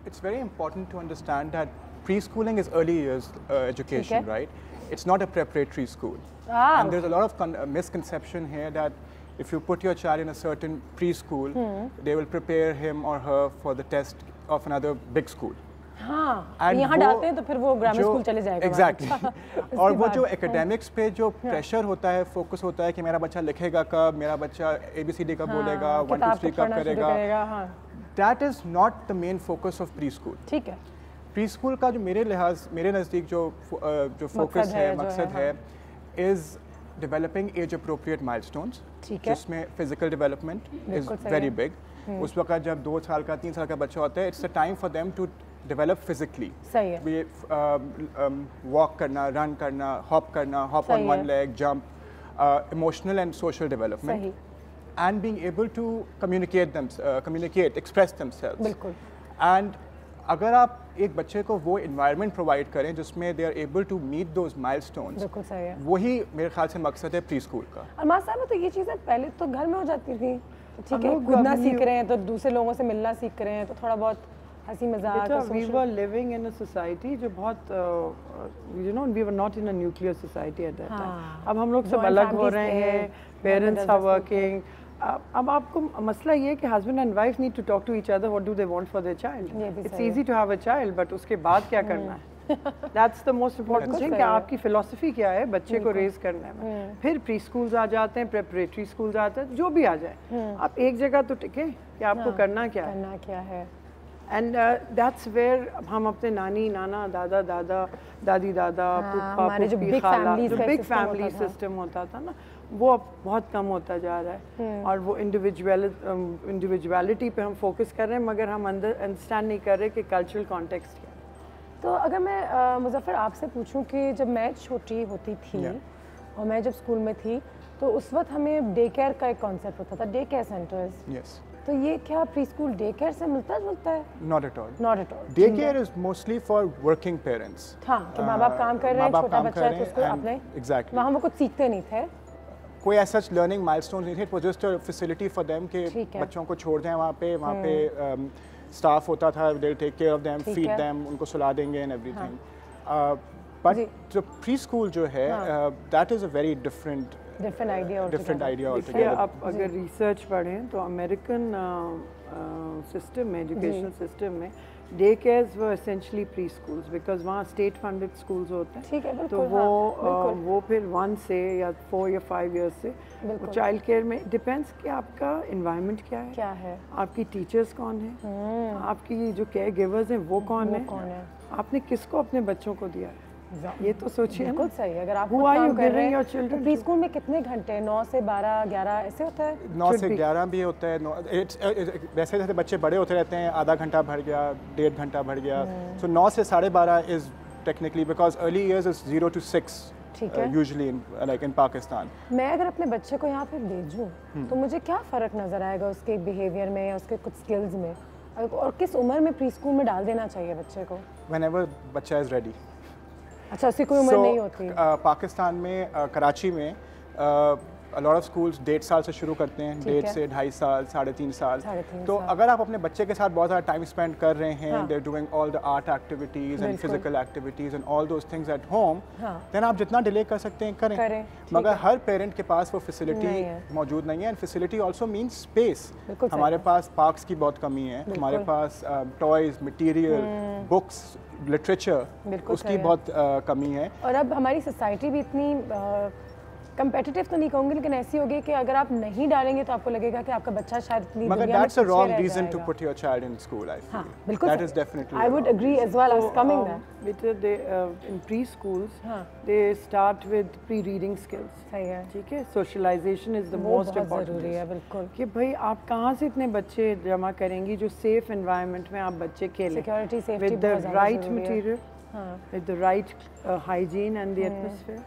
it's very important to understand that preschooling is early years education, Okay. right? It's not a preparatory school. And there's a lot of misconception here that if you put your child in a certain preschool, they will prepare him or her for the test of another big school. हाँ, And यहाँ वो डालते हैं तो फिर वो grammar school चले जाएगा। Exactly. और वो जो एकेडमिक्स पे जो प्रेशर होता है, फोकस होता है कि मेरा बच्चा लिखेगा कब, मेरा बच्चा ABCD कब बोलेगा, 1 2 3 कब करेगा, that is not the main focus of preschool. ठीक है। प्री स्कूल का जो मेरे नज़दीक जो फोकस है, मकसद है, is developing age appropriate milestones, जिसमें physical development is very big. उस वक्त जब 2 साल का 3 साल का बच्चा होता है, it's a time for them to develop physically. सही है। वॉक करना, रन करना, hop on one leg, jump, emotional and social development, and being able to communicate, express themselves. बिल्कुल। एंड अगर आप एक बच्चे को वो इन्वायरमेंट प्रोवाइड करें जिसमें they are able to meet those milestones, बिल्कुल सही है। वही मेरे ख्याल से मकसद है प्री स्कूल का। अलमास साहब, तो ये चीज़ें पहले तो घर में हो जाती थी, ठीक है, कूदना सीख रहे हैं तो दूसरे लोगों से मिलना सीख रहे हैं तो थोड़ा बहुत हंसी मजाक। We were living in a society जो बहुत you know we were not in a nuclear society at that time. अब हम लोग सब अलग हो रहे हैं, पेरेंट्स आर वर्किंग। अब आपको मसला ये है कि husband and wife need to talk to each other what do they want for their child. It's easy to have a child, but उसके बाद क्या करना है, that's the most important thing कि आपकी फिलॉसफी क्या है बच्चे को रेज करने में। फिर प्री स्कूल्स आ जाते हैं, प्रेपरेटरी स्कूल्स आते हैं, जो भी आ जाए आप एक जगह तो टिके कि आपको करना क्या है। एंड दैट्स वेयर हम अपने नानी नाना दादा दादी फूफा फूफी खाला, जो बिग फैमिली सिस्टम होता था ना, वो अब बहुत कम होता जा रहा है। और वो इंडिविजुअलिटी पे हम फोकस कर रहे हैं, मगर हम अंडरस्टैंड नहीं कर रहे कि कल्चरल कॉन्टेक्स्ट क्या है। तो अगर मैं मुजफ्फर आपसे पूछूं कि जब मैं छोटी होती थी और मैं जब स्कूल में थी तो उस वक्त हमें डे केयर का एक कॉन्सेप्ट होता था, डे केयर सेंटर्स। Yes. तो ये क्या प्री स्कूल डे केयर से मिलता है? Not at all. Not at all. Day care is mostly for working parents. हाँ, कि माँ बाप काम कर रहे हैं, छोटा बच्चा है तो उसको आपने exactly. वहाँ वो कुछ सीखते नहीं थे, कोई ऐसा लर्निंग माइलस्टोन्स नहीं थे, it was just a facility for them कि बच्चों को छोड़ दें वहाँ पे स्टाफ होता था, they take care of them, feed them, उनको सुला देंगे एंड एवरीथिंग। बट जो प्री स्कूल जो है that is a very different idea देखिए, आप अगर रिसर्च पढ़ें तो अमेरिकन सिस्टम में, एजुकेशनल सिस्टम में डे केयर्स वो एसेंशली प्री स्कूल्स, बिकॉज वहाँ स्टेट फंडेड स्कूल्स होते हैं। ठीक है, तो वो फिर 1 से या 4 या 5 इयर्स से वो चाइल्ड केयर में डिपेंड्स कि आपका इन्वायरमेंट क्या है, आपकी टीचर्स कौन है, आपकी जो केयर गिवर्स हैं वो कौन है, आपने किसको अपने बच्चों को दिया है, ये तो सोचिए। बिल्कुल सही। अगर आप Who are you giving your children तो प्री स्कूल में कितने घंटे, 9 से 12 11 ऐसे होता है? 9 से 11 भी होता है। वैसे जैसे बच्चे बड़े होते रहते हैं, आधा घंटा भर गया, 1.5 घंटा भर गया, सो 9 से 12:30 is technically, because early years is 0 to 6 usually like in Pakistan. मैं अगर अपने बच्चे को यहाँ पे भेजूँ तो मुझे क्या फ़र्क नज़र आएगा उसके बिहेवियर में या उसके कुछ स्किल्स में, और किस उम्र में प्री स्कूल में डाल देना चाहिए बच्चे को? व्हेनेवर बच्चा इज रेडी। अच्छा, उसकी कोई उम्र नहीं होती। पाकिस्तान में कराची में a lot of schools 1.5 साल से शुरू करते हैं, 1.5 से 2.5 साल, 3.5 साल। तो अगर आप अपने बच्चे के साथ बहुत ज़्यादा टाइम स्पेंड कर रहे हैं, they're doing all the art activities and physical activities and all those things at home, then आप जितना डिले कर सकते हैं करें। मगर हर पेरेंट के पास वो फैसिलिटी मौजूद नहीं है, and facility also means space. हमारे पास पार्क्स की बहुत कमी है, हमारे पास टॉयज, मटीरियल, बुक्स, लिटरेचर, उसकी बहुत कमी है। और अब हमारी सोसाइटी भी इतनी कंपेटिटिव तो नहीं कहूँगी, लेकिन ऐसी होगी कि अगर आप नहीं डालेंगे तो आपको लगेगा कि आपका बच्चा शायद इतनी दुनिया में पीछे रह जाएगा। That's a wrong reason to put your child in school, I feel. हाँ, बिल्कुल। That is definitely. I would agree as well. I was coming there. They in preschools, they start with pre-reading skills. सही है। ठीक है, socialization is the most important. ज़रूरी है, बिल्कुल। कि भाई आप कहाँ से इतने बच्चे जमा करेंगी जो safe environment में आप बच्चे खेलें। Security, safety with the right material, with the right hygiene and the atmosphere.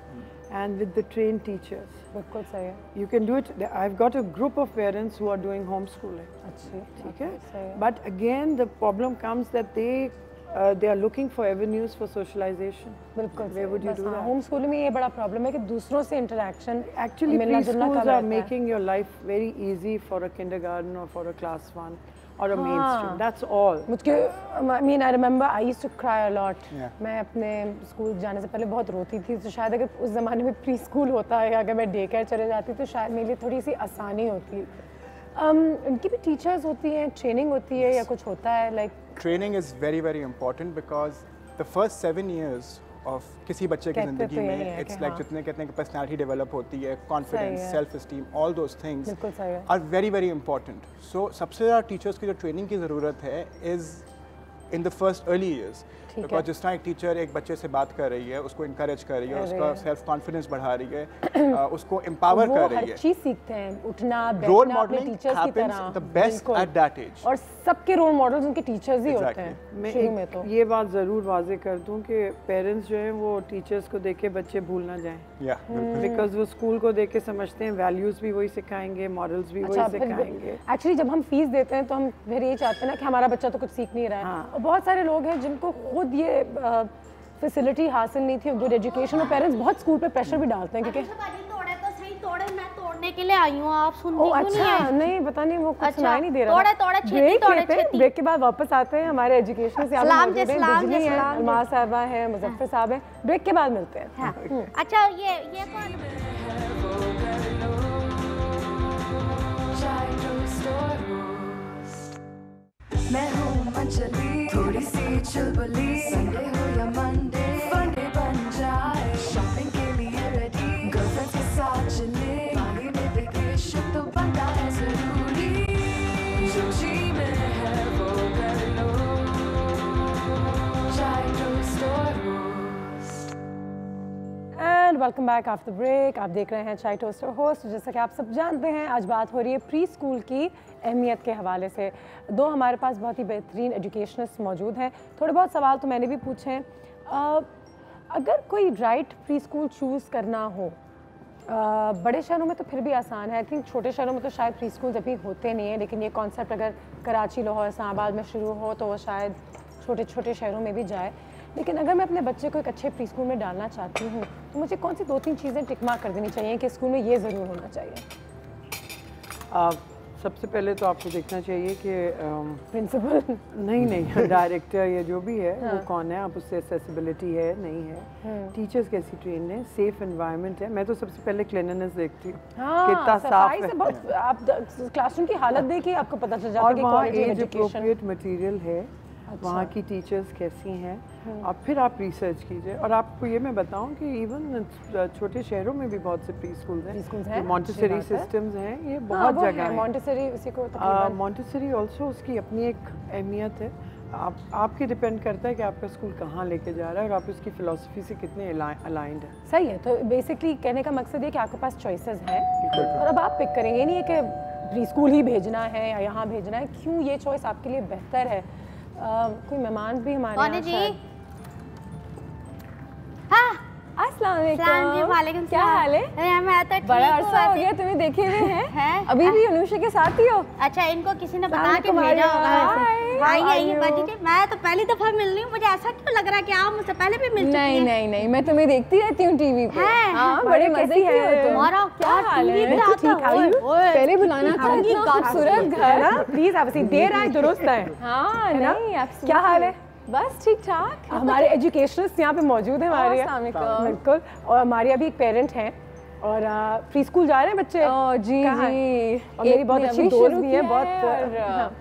And with the trained teachers. बिल्कुल सही है। You can do it. I've got a group of parents who are doing homeschooling. अच्छी, ठीक है। But again, the problem comes that they are looking for avenues for socialization. बिल्कुल। Where would you do that? Homeschooling में ये बड़ा problem है कि दूसरों से interaction Actually, preschools are making your life very easy for a kindergarten or for a class 1. or a mainstream. That's all. मुझे, I mean, I remember I used to cry a lot. मैं अपने school जाने से पहले बहुत रोती थी, तो शायद अगर उस ज़माने में प्री स्कूल होता है, अगर मैं डे केयर चले जाती तो शायद मेरे लिए थोड़ी सी आसानी होती। उनकी भी टीचर्स होती हैं, ट्रेनिंग होती है या कुछ होता है like? Training is very very important because the first 7 years of किसी बच्चे की ज़िंदगी में it's like जितने कहते हैं कि personality develop होती है, confidence, self esteem, all those things are very very important. So सबसे ज़्यादा टीचर्स की जो ट्रेनिंग की ज़रूरत है is in the first early years. Because जिस तरह एक टीचर एक बच्चे से बात कर रही है, उसको इनकरेज कर रही है, उसका सेल्फ कॉन्फिडेंस बढ़ा रही है, उसको एम्पावर कर रही है, हर चीज सीखते हैं, उठना role modelling happens the best at that age. और सबके रोल मॉडल्स उनके टीचर्स ही होते हैं। मैं शुरू में तो ये बात जरूर वाजे कर दूं कि पेरेंट्स जो हैं वो टीचर्स को देख के बच्चे भूल ना जाएं, बिकॉज वो स्कूल को देख के समझते हैं वैल्यूज भी वही सिखाएंगे, मॉरल्स भी वही सिखाएंगे। एक्चुअली जब हम फीस देते हैं तो हम फिर ये चाहते हैं ना कि हमारा बच्चा तो कुछ सीख नहीं रहा है, और बहुत सारे लोग हैं जिनको खुद ये फैसिलिटी हासिल नहीं थी, गुड एजुकेशन, और पेरेंट्स बहुत स्कूल पे प्रेशर भी डालते हैं क्योंकि तोड़े मैं तोड़ने के लिए आई हूँ, आप सुन क्यों नहीं है? नहीं पता नहीं, वो कुछ सुनाई नहीं दे रहा। ब्रेक के बाद वापस आते हैं हमारे एजुकेशन से। बिजली है, अलमार साहबा है, मुजफ्फर साहब है, ब्रेक के बाद मिलते हैं। अच्छा ये मैं हूँ अंजलि, थोड़ी सी चुलबुली, संडे हो या मंडे, फंडे बन जाए, शॉपिंग के लिए रेडी, गर्लफ्रेंड्स के साथ चले, बागी में वेकेशन तो बनना है जरूरी, जो जी में है वो कर लो, चाय टोस्ट और roast. And welcome back after break. आप देख रहे हैं चाय टोस्ट और होस्ट। जैसा कि आप सब जानते हैं, आज बात हो रही है प्री स्कूल की अहमियत के हवाले से। दो हमारे पास बहुत ही बेहतरीन एजुकेशनिस्ट मौजूद हैं। थोड़े बहुत सवाल तो मैंने भी पूछे हैं। अगर कोई राइट प्री स्कूल चूज़ करना हो, बड़े शहरों में तो फिर भी आसान है, आई थिंक छोटे शहरों में तो शायद प्री स्कूल अभी होते नहीं हैं, लेकिन ये कॉन्सेप्ट अगर कराची, लाहौर, इस्लामाबाद में शुरू हो तो वो शायद छोटे छोटे शहरों में भी जाए। लेकिन अगर मैं अपने बच्चे को एक अच्छे प्री स्कूल में डालना चाहती हूँ तो मुझे कौन सी 2-3 चीज़ें टिक मार्क कर देनी चाहिए कि स्कूल में ये ज़रूर होना चाहिए? सबसे पहले तो आपको देखना चाहिए कि प्रिंसिपल नहीं डायरेक्टर या जो भी है वो कौन है, आप उससे एक्सेसिबिलिटी है नहीं है, टीचर्स कैसी ट्रेन है, सेफ एनवायरनमेंट है। मैं तो सबसे पहले क्लीनलीनेस देखती हूँ, कितना साफ है। आप क्लासरूम की हालत देखिए, आपको पता चल जाता है कि क्वालिटी एजुकेशन मटेरियल है, वहाँ की टीचर्स कैसी हैं, और फिर आप रिसर्च कीजिए। और आपको ये मैं बताऊं कि इवन छोटे शहरों में भी बहुत से प्री स्कूल्स हैं, मॉन्टेसरी सिस्टम्स हैं, ये बहुत जगह है। मॉन्टेसरी उसी को मॉन्टेसरी ऑल्सो उसकी अपनी एक अहमियत है। आपके डिपेंड करता है कि आपका स्कूल कहाँ लेके जा रहा है और आप उसकी फ़िलॉसफी से कितने अलाइंड हैं। सही है। तो बेसिकली कहने का मकसद ये कि आपके पास चॉइसेस हैं और अब आप पिक करेंगे, नहीं है कि प्री स्कूल ही भेजना है या यहाँ भेजना है, क्यों ये चॉइस आपके लिए बेहतर है। कोई मेहमान भी हमारे यहाँ जी? हाँ, अस्सलाम वालेकुम। क्या हाल है? मैं तो बड़ा अरसा हो गया तुम्हें देखे हुए हैं। अभी भी अनुषा के साथ ही हो? अच्छा, इनको किसी ने बता के भेजा होगा। आइए बाजी जी, मैं तो पहली दफा मिल रही हूँ, मुझे ऐसा क्यों लग रहा है कि आप मुझसे पहले भी मिल चुकी हैं? नहीं नहीं, मैं तुम्हें देखती रहती हूँ टीवी पे। हाँ, बड़े मजे की हो तुम। तुम्हारा क्या हाल है? पहले बुलाना था, इतना खूबसूरत घर। प्लीज आप देर आए दुरुस्त है। हाँ नहीं, क्या हाल है? बस ठीक ठाक। हमारे एजुकेशनिस्ट यहाँ पे मौजूद हैं हमारे यहाँ। बिल्कुल। और हमारी अभी एक पेरेंट हैं और प्री स्कूल जा रहे हैं बच्चे। जी जी, और मेरी बहुत अच्छी दोस्त भी है बहुत।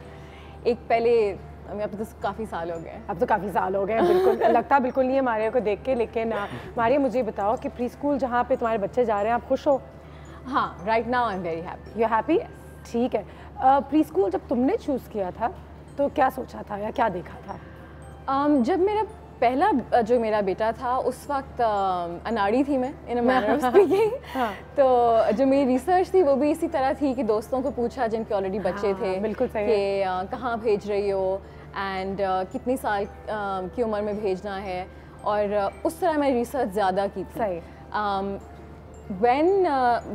एक पहले, अब तो काफ़ी साल हो गए। अब तो काफ़ी साल हो गए हैं, बिल्कुल लगता बिल्कुल नहीं है मारिया को देख के। लेकिन मारिया मुझे बताओ कि प्री स्कूल जहाँ पे तुम्हारे बच्चे जा रहे हैं, आप खुश हो? हाँ, right now I am very happy. You happy? ठीक है। प्री स्कूल जब तुमने चूज़ किया था तो क्या सोचा था या क्या देखा था? जब मेरा पहला जो मेरा बेटा था उस वक्त अनाड़ी थी मैं, इन अ मैनर ऑफ स्पीकिंग। तो जो मेरी रिसर्च थी वो भी इसी तरह थी कि दोस्तों को पूछा जिनके ऑलरेडी बच्चे थे, बिल्कुल सही कि कहाँ भेज रही हो एंड कितनी साल की उम्र में भेजना है, और उस तरह मैंने रिसर्च ज़्यादा की थी। सही। When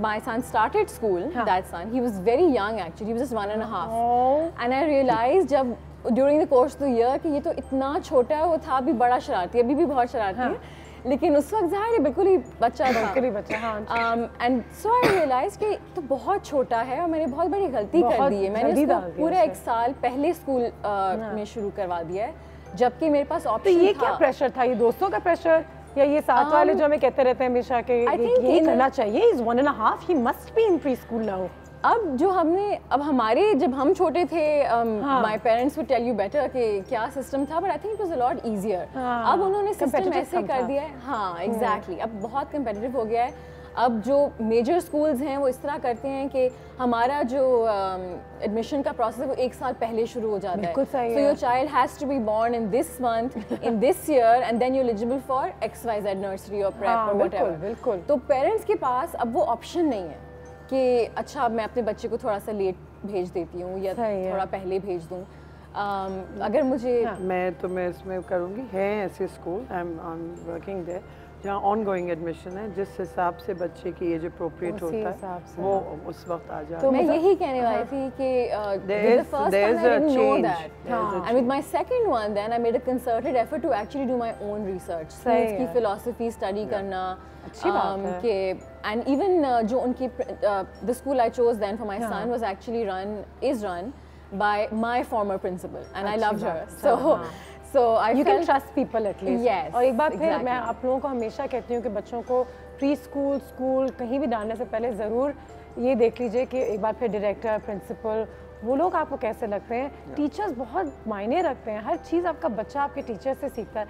my son started school, that son, he was very young actually, he was just 1.5. And I realized जब during the course of the year कि ये तो इतना छोटा है, वो था भी बड़ा शरारती, अभी भी बहुत शरारती है, लेकिन उस वक्त ज़ाहिर है बिल्कुल ही बच्चा था। बिल्कुल ही बच्चा, हाँ। And so I realized कि तो बहुत छोटा है और मैंने बहुत बड़ी गलती कर दी है। मैंने उसको पूरे 1 साल पहले स्कूल में शुरू करवा दिया है, जबकि मेरे पास ऑप्शन था। तो ये क्या प्रेशर था? ये दोस्तों का प्रेशर या ये साथ वाले जो हमें कहते रहते हैं हमेशा कि ये करना चाहिए, इज 1.5, ही must be in preschool now? अब जो हमने, अब हमारे जब हम छोटे थे, my parents would tell you better कि क्या सिस्टम था, but I think it was a lot easier. अब उन्होंने सिस्टम ऐसे कर दिया है। हाँ एग्जैक्टली, अब बहुत कंपेटिटिव हो गया है। अब जो मेजर स्कूल्स हैं वो इस तरह करते हैं कि हमारा जो एडमिशन का प्रोसेस है वो 1 साल पहले शुरू हो जाता है। So your child has to be born in this month, in this year, and then you eligible for XYZ nursery और प्रेप और व्हाटएवर। बिल्कुल। तो पेरेंट्स के पास अब वो ऑप्शन नहीं है कि अच्छा मैं अपने बच्चे को थोड़ा सा लेट भेज देती हूँ या थोड़ा पहले भेज दूँ। अगर मुझे मैं इसमें करूँगी, है ऐसे school, I am working there, जहाँ ऑन गोइंग एडमिशन है, जिस हिसाब से बच्चे की एज अप्रोप्रिएट होता है वो उस वक्त आ जाए। तो मैं यही कहने वाली थी कि with the first one I didn't know that, and with my second one then I made a concerted effort to actually do my own research, schools की philosophy study करना, अच्छी बात है कि and even जो उनकी the school I chose then for my son was actually is run by my former principal and I loved her, so I you can trust people at least. Yes, और एक बार फिर मैं आप लोगों को हमेशा कहती हूँ कि बच्चों को प्री स्कूल कहीं भी डालने से पहले ज़रूर ये देख लीजिए कि एक बार फिर डायरेक्टर, प्रिंसिपल, वो लोग आपको कैसे लगते हैं। टीचर्स बहुत मायने रखते हैं, हर चीज़ आपका बच्चा आपके टीचर से सीखता है।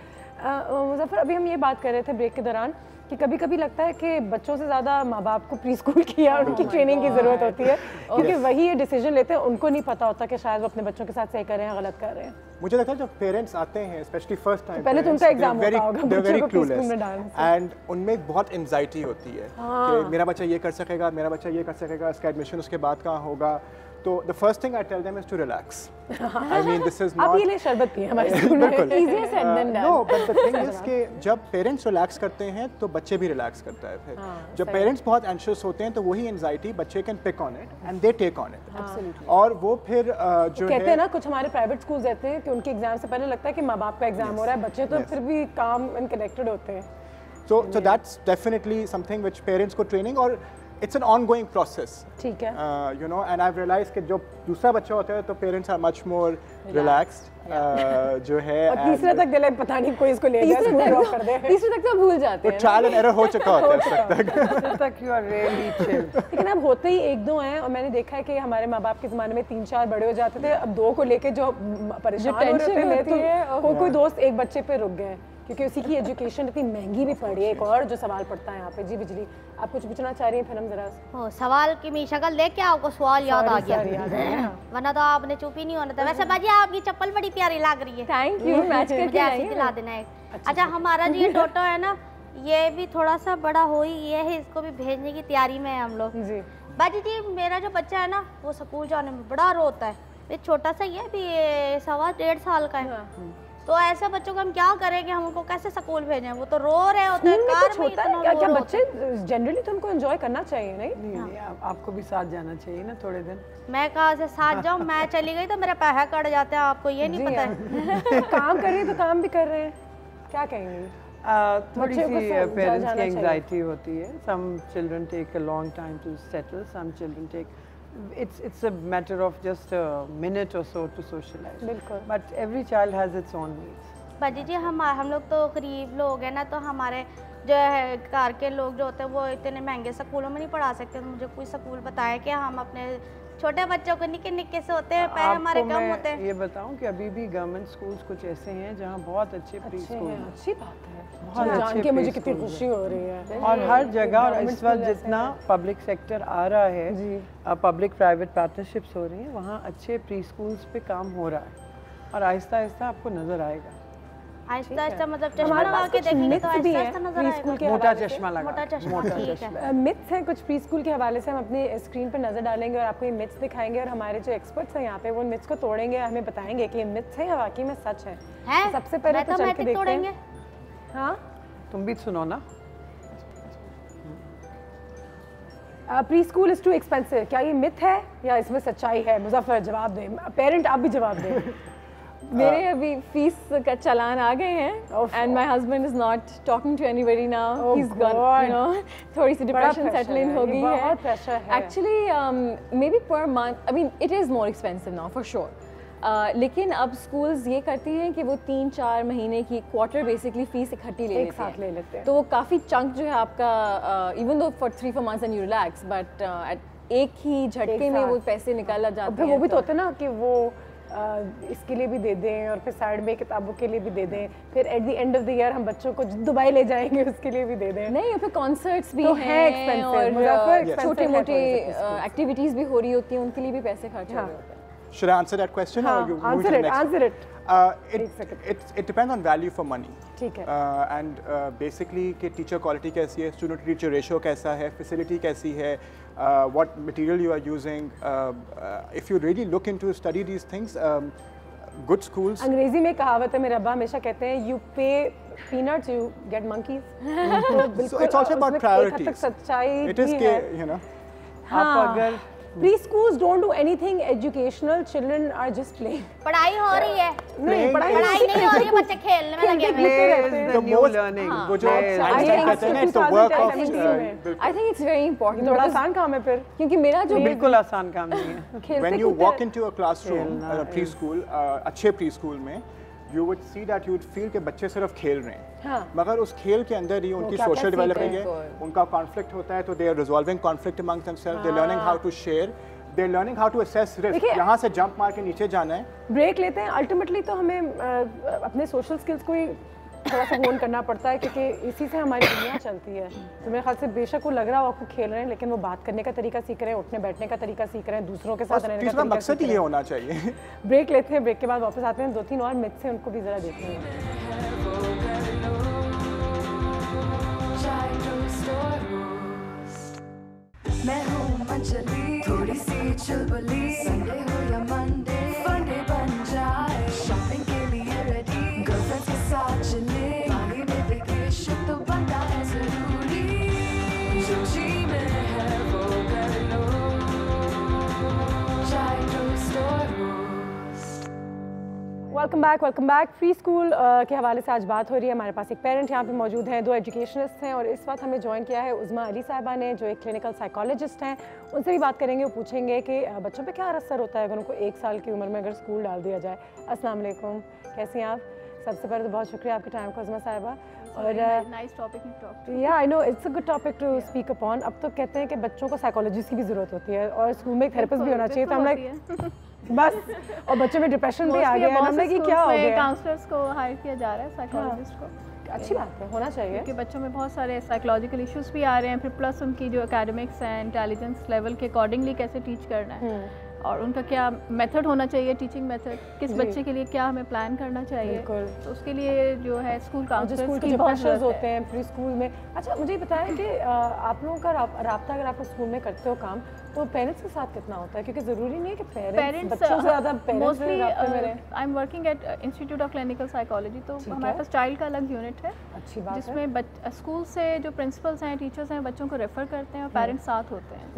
मुज़फ़्फ़र, अभी हम ये बात कर रहे थे ब्रेक के दौरान कि कभी कभी लगता है कि बच्चों से ज़्यादा माँ बाप को प्री स्कूल की या उनकी ट्रेनिंग की ज़रूरत होती है, क्योंकि वही ये डिसीजन लेते हैं, उनको नहीं पता होता कि शायद वो अपने बच्चों के साथ सही कर रहे हैं, गलत कर रहे हैं। मुझे लगता है जब पेरेंट्स आते हैं स्पेशली फर्स्ट टाइम, पहले तो उनका एग्जाम होता होगा बच्चों को प्री स्कूल में डालने से, एंड उनमें बहुत एंजाइटी होती है कि मेरा बच्चा ये कर सकेगा, मेरा बच्चा ये कर सकेगा, इसका एडमिशन उसके बाद कहाँ होगा। तो the first thing I tell them is to relax. I mean, this is not. आप ये ले शरबत पिए हमारे स्कूल में। Easier said than done. No, but the thing is कि जब पेरेंट्स रिलैक्स करते हैं तो बच्चे भी रिलैक्स करता है। फिर जब पेरेंट्स बहुत एंशियस होते हैं तो वही एंजाइटी बच्चे can pick on it and they take on it. और वो फिर जो कहते हैं ना, कुछ हमारे प्राइवेट स्कूल्स रहते हैं कि उनके एग्जाम से पहले लगता है कि माँ बाप का एग्जाम हो रहा है, बच्चे तो फिर भी काम एंड कनेक्टेड होते हैं। So that's definitely something which parents को training, और it's an ongoing process. ठीक है। You know, and I've realized कि जब दूसरा बच्चा होता है तो parents are much more relaxed. जो है। और तीसरे तक दिले पता नहीं कोई इसको ले जाए, स्कूल ड्रॉप कर दे। तीसरे तक तो भूल जाते हैं। ट्रायल एंड एरर हो चुका होता है तक you are really chill. लेकिन अब होते ही 1-2 हैं, और मैंने देखा है कि हमारे माँ बाप के ज़माने में 3-4 बड़े हो जाते थे, अब 2 को लेके जो परेशान हो रहे थे, कोई दोस्त एक बच्चे पे रुक गए क्योंकि उसी की एजुकेशन इतनी महंगी भी पड़ी है। एक और जो सवाल पड़ता है यहाँ पे, जी बिजली, आप कुछ पूछना चाह रही हैं? फिर हम जरा सवाल की मैं शक्ल देख के आपको सवाल याद आ गया, वरना तो आपने चुप ही नहीं होना था। वैसे बाजी आपकी चप्पल बड़ी प्यारी लग रही है। थैंक यू, मैच करके ऐसे दिला देना है। अच्छा, हमारा जो ये टोटो है ना, ये भी थोड़ा सा बड़ा हो ही गया है, इसको भी भेजने की तैयारी में है हम लोग। बाजी जी, मेरा जो बच्चा है ना, वो स्कूल जाने में बड़ा रोता है। ये छोटा सा ही है, अभी 1.25 साल का है। तो ऐसे बच्चों को हम क्या करें कि हम उनको कैसे स्कूल भेजें? वो तो रो रहे होते हैं, कार में इतना क्या रो बच्चे जनरली तो उनको एंजॉय करना चाहिए नहीं? नहीं, आपको भी साथ जाना चाहिए ना थोड़े दिन। मैं कहाँ से साथ जाऊँ? मैं चली गई तो मेरे पैसे कट जाते हैं, आपको ये नहीं पता है? काम कर रहे हैं तो काम भी कर रहे हैं, क्या कहेंगे? थोड़ी सी पेरेंट्स की एंग्जाइटी होती है। Some children take a long time to settle, some children take it's a matter of just a minute or so to socialize. बिल्कुल। But every child has its own needs. बाजी जी हम लोग तो गरीब लोग हैं ना, तो हमारे जो है घर के लोग जो होते हैं वो इतने महंगे स्कूलों में नहीं पढ़ा सकते। तो मुझे कोई स्कूल बताए कि हम अपने छोटे बच्चों को निक्के निक्के से होते हैं, पैसे हमारे कम होते हैं। ये बताऊं कि अभी भी गवर्नमेंट स्कूल्स कुछ ऐसे हैं जहाँ बहुत अच्छे प्री स्कूल हैं। अच्छी बात है, बहुत जान के मुझे कितनी खुशी हो रही है। और हर जगह, और इस वक्त जितना पब्लिक सेक्टर आ रहा है, पब्लिक प्राइवेट पार्टनरशिप्स हो रही हैं, वहाँ अच्छे प्री स्कूल्स पे काम हो रहा है और आहिस्ता आहिस्ता आपको नजर आएगा। आहिस्ता आहिस्ता मतलब चश्मा लगा के देखेंगे तो आहिस्ता आहिस्ता नजर आएगा। मोटा चश्मा लगा, मोटा चश्मा, ठीक है। मिथ्स हैं कुछ प्री स्कूल के हवाले से, हम अपनी स्क्रीन पर नजर डालेंगे और आपको ये मिथ्स दिखाएंगे और हमारे जो एक्सपर्ट्स हैं यहाँ पे वो मिथ्स को तोड़ेंगे, हमें बताएंगे कि ये मिथ्स हैं या वाकई में सच है। सबसे पहले तो चल के देखते हैं। हाँ, तुम भी सुनो ना। Pre school is too expensive, क्या ये मिथ है या इसमें सच्चाई है? मुजफ्फर जवाब दें, पेरेंट आप भी जवाब दें। मेरे अभी फीस का चालान आ गए हैं and my husband is not talking to anybody now, he is got, you know, थोड़ी सी डिप्रेशन सेटल इन हो गई है। बहुत प्रेशर है actually may be per month, I mean it is more expensive now for sure. लेकिन अब schools ये करती हैं कि वो 3-4 महीने की क्वार्टर बेसिकली फीस इकट्ठी ले लेते हैं। तो वो काफ़ी चंक जो है आपका, even though for 3-4 months and you relax, but एक ही झटके में वो पैसे निकाला जाता है। वो भी तो होता है ना कि वो इसके लिए भी दे दें और फिर साइड में किताबों के लिए भी दे दें, फिर at the end of the year हम बच्चों को दुबई ले जाएंगे उसके लिए भी दे दें। नहीं, फिर कॉन्सर्ट्स भी तो हैं और छोटे मोटे एक्टिविटीज़ भी हो रही होती हैं, उनके लिए भी पैसे खर्च हो रहे होते हैं। Should I answer that question or you move to the next? Answer it. It depends on value for money. ठीक है। And basically कि teacher quality कैसी है, student teacher ratio कैसा है, facility कैसी है, what material you are using. If you really look into study these things, good schools. अंग्रेजी में कहावत है, मेरे अब्बा हमेशा कहते हैं, you pay peanuts, you get monkeys. तो बिल्कुल So it's also about priorities. सच्चाई It is के, you know. आप अगर Preschools don't do anything educational. Children are just playing. पढ़ाई हो रही है? नहीं, पढ़ाई नहीं हो रही है, बच्चे खेलने में लगे हुए हैं। The most learning, वो जो Einstein कहते हैं ना, it's a work of. I think it's very important. थोड़ा आसान काम है फिर, क्योंकि मेरा जो बिल्कुल आसान काम नहीं है। When you walk into a classroom, preschool, अच्छे preschool में, you would see that you would feel कि बच्चे सिर्फ खेल रहे हैं, मगर उस खेल के अंदर ही उनकी social developing है, उनका conflict होता है, तो they are resolving conflict amongst themselves, they're learning how to share, they're learning how to assess risk. यहाँ से jump मार के नीचे जाना है। ब्रेक लेते हैं, अल्टीमेटली तो हमें अपने सोशल स्किल्स को ही थोड़ा सा होन करना पड़ता है, क्योंकि इसी से हमारी दुनिया चलती है। तो मेरे ख्याल से बेशक वो लग रहा हो आपको खेल रहे हैं, लेकिन वो बात करने का तरीका सीख रहे हैं, उठने बैठने का तरीका सीख रहे हैं, दूसरों के साथ रहने का तरीका मकसद ये होना चाहिए। ब्रेक लेते हैं, ब्रेक के बाद वापस आते हैं, 2-3 और मिथ्स हैं उनको भी जरा देखते हैं। मैं हूँ मंचली, थोड़ी सी चुलबुली, संडे हो या मंडे, फंडे बन जाए, शॉपिंग के लिए रेडी, गर्लफ्रेंड्स के साथ चले, बाली में वेकेशन तो बनता है जरूरी, जो जी में है वो कर लो, चाय टोस्ट और roast. Welcome back. Pre school के हवाले से आज बात हो रही है। हमारे पास एक पेरेंट यहाँ पे मौजूद हैं, 2 एजुकेशनिस्ट हैं और इस वक्त हमें ज्वाइन किया है उज़मा अली साहिबा ने, जो एक क्लिनिकल साइकोलॉजिस्ट हैं। उनसे भी बात करेंगे, वो पूछेंगे कि बच्चों पे क्या असर होता है अगर उनको 1 साल की उम्र में अगर स्कूल डाल दिया जाए। अस्सलाम वालेकुम, कैसी हैं आप? सबसे पहले तो बहुत शुक्रिया आपके टाइम का उज़मा साहिबा। और nice topic to talk to. या I know it's a good topic to speak upon. अब तो कहते हैं कि बच्चों को साइकोलॉजिस्ट की भी ज़रूरत होती है और स्कूल में एक थेरेपिस्ट भी होना चाहिए, तो हम लाइक बस, और बच्चों में डिप्रेशन भी आ गया है, हमने कि क्या हो गया, काउंसलर्स को हायर किया जा रहा है, साइकोलॉजिस्ट को। अच्छी बात है, होना चाहिए, क्योंकि बच्चों में बहुत सारे साइकोलॉजिकल इश्यूज भी आ रहे हैं, फिर प्लस उनकी जो एकेडमिक्स है, इंटेलिजेंस लेवल के अकॉर्डिंगली कैसे टीच करना है। और उनका क्या मेथड होना चाहिए, टीचिंग मेथड, किस बच्चे के लिए क्या हमें प्लान करना चाहिए। तो उसके लिए जो है स्कूल काउंसलर्स की बहुत ज़रूरत होते हैं प्री स्कूल में। अच्छा मुझे बताएं कि आप लोगों का राब्ता अगर आप स्कूल में करते हो काम, तो पेरेंट्स के साथ कितना होता है? क्योंकि ज़रूरी नहीं है कि पेरेंट्स बच्चों से ज़्यादा mostly I am working at institute of clinical psychology, तो हमारे पास चाइल्ड का अलग यूनिट है। अच्छी बात जिसमें स्कूल से जो प्रिंसिपल्स हैं, टीचर्स हैं, बच्चों को रेफर करते हैं और पेरेंट्स साथ होते हैं।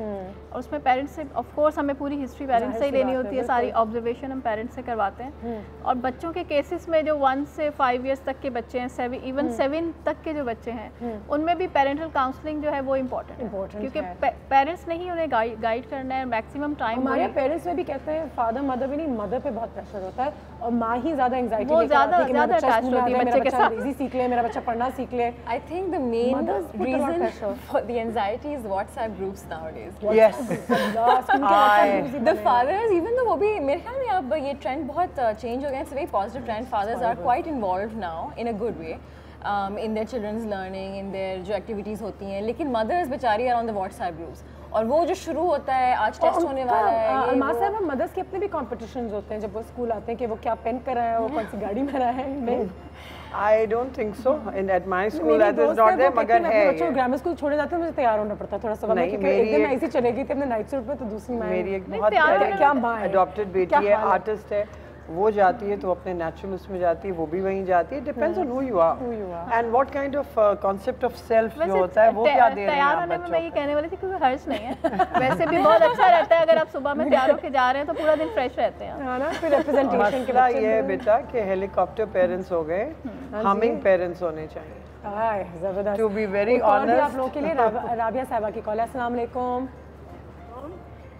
और उसमें पेरेंट्स से ऑफ कोर्स हमें पूरी हिस्ट्री पेरेंट्स से ही लेनी होती है, सारी ऑब्जर्वेशन हम पेरेंट्स से करवाते हैं। और बच्चों के केसेस में जो 1 से 5 ईयर्स तक के बच्चे हैं, 7 तक के जो बच्चे हैं, उनमें भी पेरेंटल काउंसलिंग जो है वो इम्पोर्टेंट है, क्योंकि पेरेंट्स ने ही उन्हें गाइड करना है। मैक्सिमम टाइम हमारे पेरेंट्स में भी कहते हैं फादर मदर भी नहीं, मदर पे बहुत प्रेशर होता है और माँ ही ज़्यादा एंग्जाइटी लेकर आती है कि मेरा बच्चा स्कूल में है, बच्चे के साथ इजी सीख ले, मेरा बच्चा पढ़ना सीख ले। I think the main reason for the anxiety is WhatsApp groups nowadays. Yes. The fathers, even though वो भी मेरे ख्याल में अब ये ट्रेंड बहुत चेंज हो गया, it's a very positive trend. Fathers are quite involved now in a good way. In their children's learning, in their जो activities होती हैं, लेकिन mothers बेचारी are on the WhatsApp groups, और वो जो शुरू होता है, आज टेस्ट होने वाला है। माँ साहब मदर्स के अपने भी कॉम्पिटिशन्स होते हैं जब वो स्कूल आते हैं कि वो क्या पेन कर रहा है, वो कौन सी गाड़ी में रहा है। नहीं, I don't think so. At my school that is not there, मगर है। बच्चों ग्रामर स्कूल छोड़े जाते हैं, मुझे तैयार होना पड़ता थोड़ा सा, नहीं एक दिन मैं ऐसी चलेगी थी अपने नाइट सूट पे, तो दूसरी मेरी एक बहुत क्या अडॉप्टेड बेटी है, आर्टिस्ट है, वो जाती है तो अपने नेचुरल उसमें जाती है, वो भी वहीं जाती है। Depends on who you are and what kind of concept of self जो होता है वो क्या दे रहे हैं आप बच्चों को। मैं ये कहने वाली थी क्योंकि हर्ष नहीं है, वैसे भी बहुत अच्छा रहता है अगर आप सुबह में तैयार होके जा रहे हैं तो पूरा दिन फ्रेश रहते हैं, है ना। फिर रिप्रेजेंटेशन के बच्चे ये है बेटा कि हेलीकॉप्टर पेरेंट्स हो गए, हमिंग पेरेंट्स होने चाहिए। जबरदस्त। टू बी वेरी ऑनेस्ट आप लोगों के लिए राबिया साहिबा की कॉल है। अस्सलाम वालेकुम।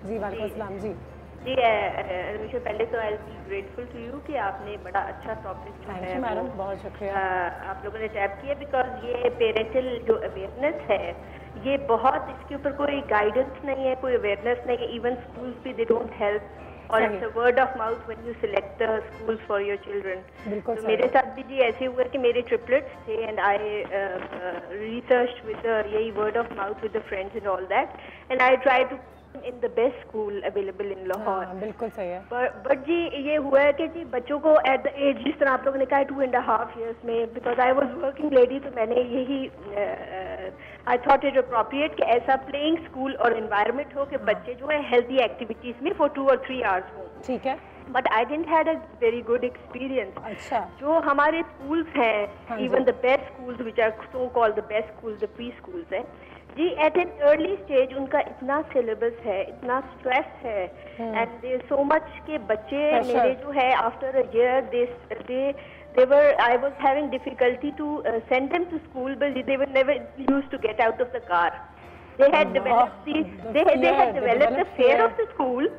जी वालेकुम अस्सलाम। जी जी अनुषा, पहले तो आई बी ग्रेटफुल टू यू कि आपने बड़ा अच्छा टॉपिक जो है मैडम, बहुत शुक्रिया आप लोगों ने टैप किया, बिकॉज ये पेरेंटल जो अवेयरनेस है ये बहुत, इसके ऊपर कोई गाइडेंस नहीं है, कोई अवेयरनेस नहीं है, इवन स्कूल्स भी दे डोंट हेल्प, और it's a word of mouth when you select the schools for your children. तो मेरे साथ भी जी ऐसे हुआ कि मेरे ट्रिपलेट्स थे एंड आई रिसर्च विद यही word of mouth with the friends and all that, and I try to in the best school available in Lahore. बिल्कुल सही है। But जी ये हुआ है कि जी बच्चों को at the age जिस तरह आप लोगों ने कहा 2.5 years में, because I was working lady, तो मैंने यही I thought it appropriate कि ऐसा playing school और environment हो कि बच्चे जो है healthy activities में for 2 or 3 hours हो। ठीक है। But I didn't had a very good experience. अच्छा। जो हमारे schools हैं, even the best schools which are so called the best schools, the preschools हैं जी, एट एन अर्ली स्टेज उनका इतना सिलेबस है, इतना स्ट्रेस है, एंड देयर सो मच के बच्चे मेरे जो है after a year they were I was having difficulty to send them to school, but they were never used to get out of the car. They had developed the fear of the school.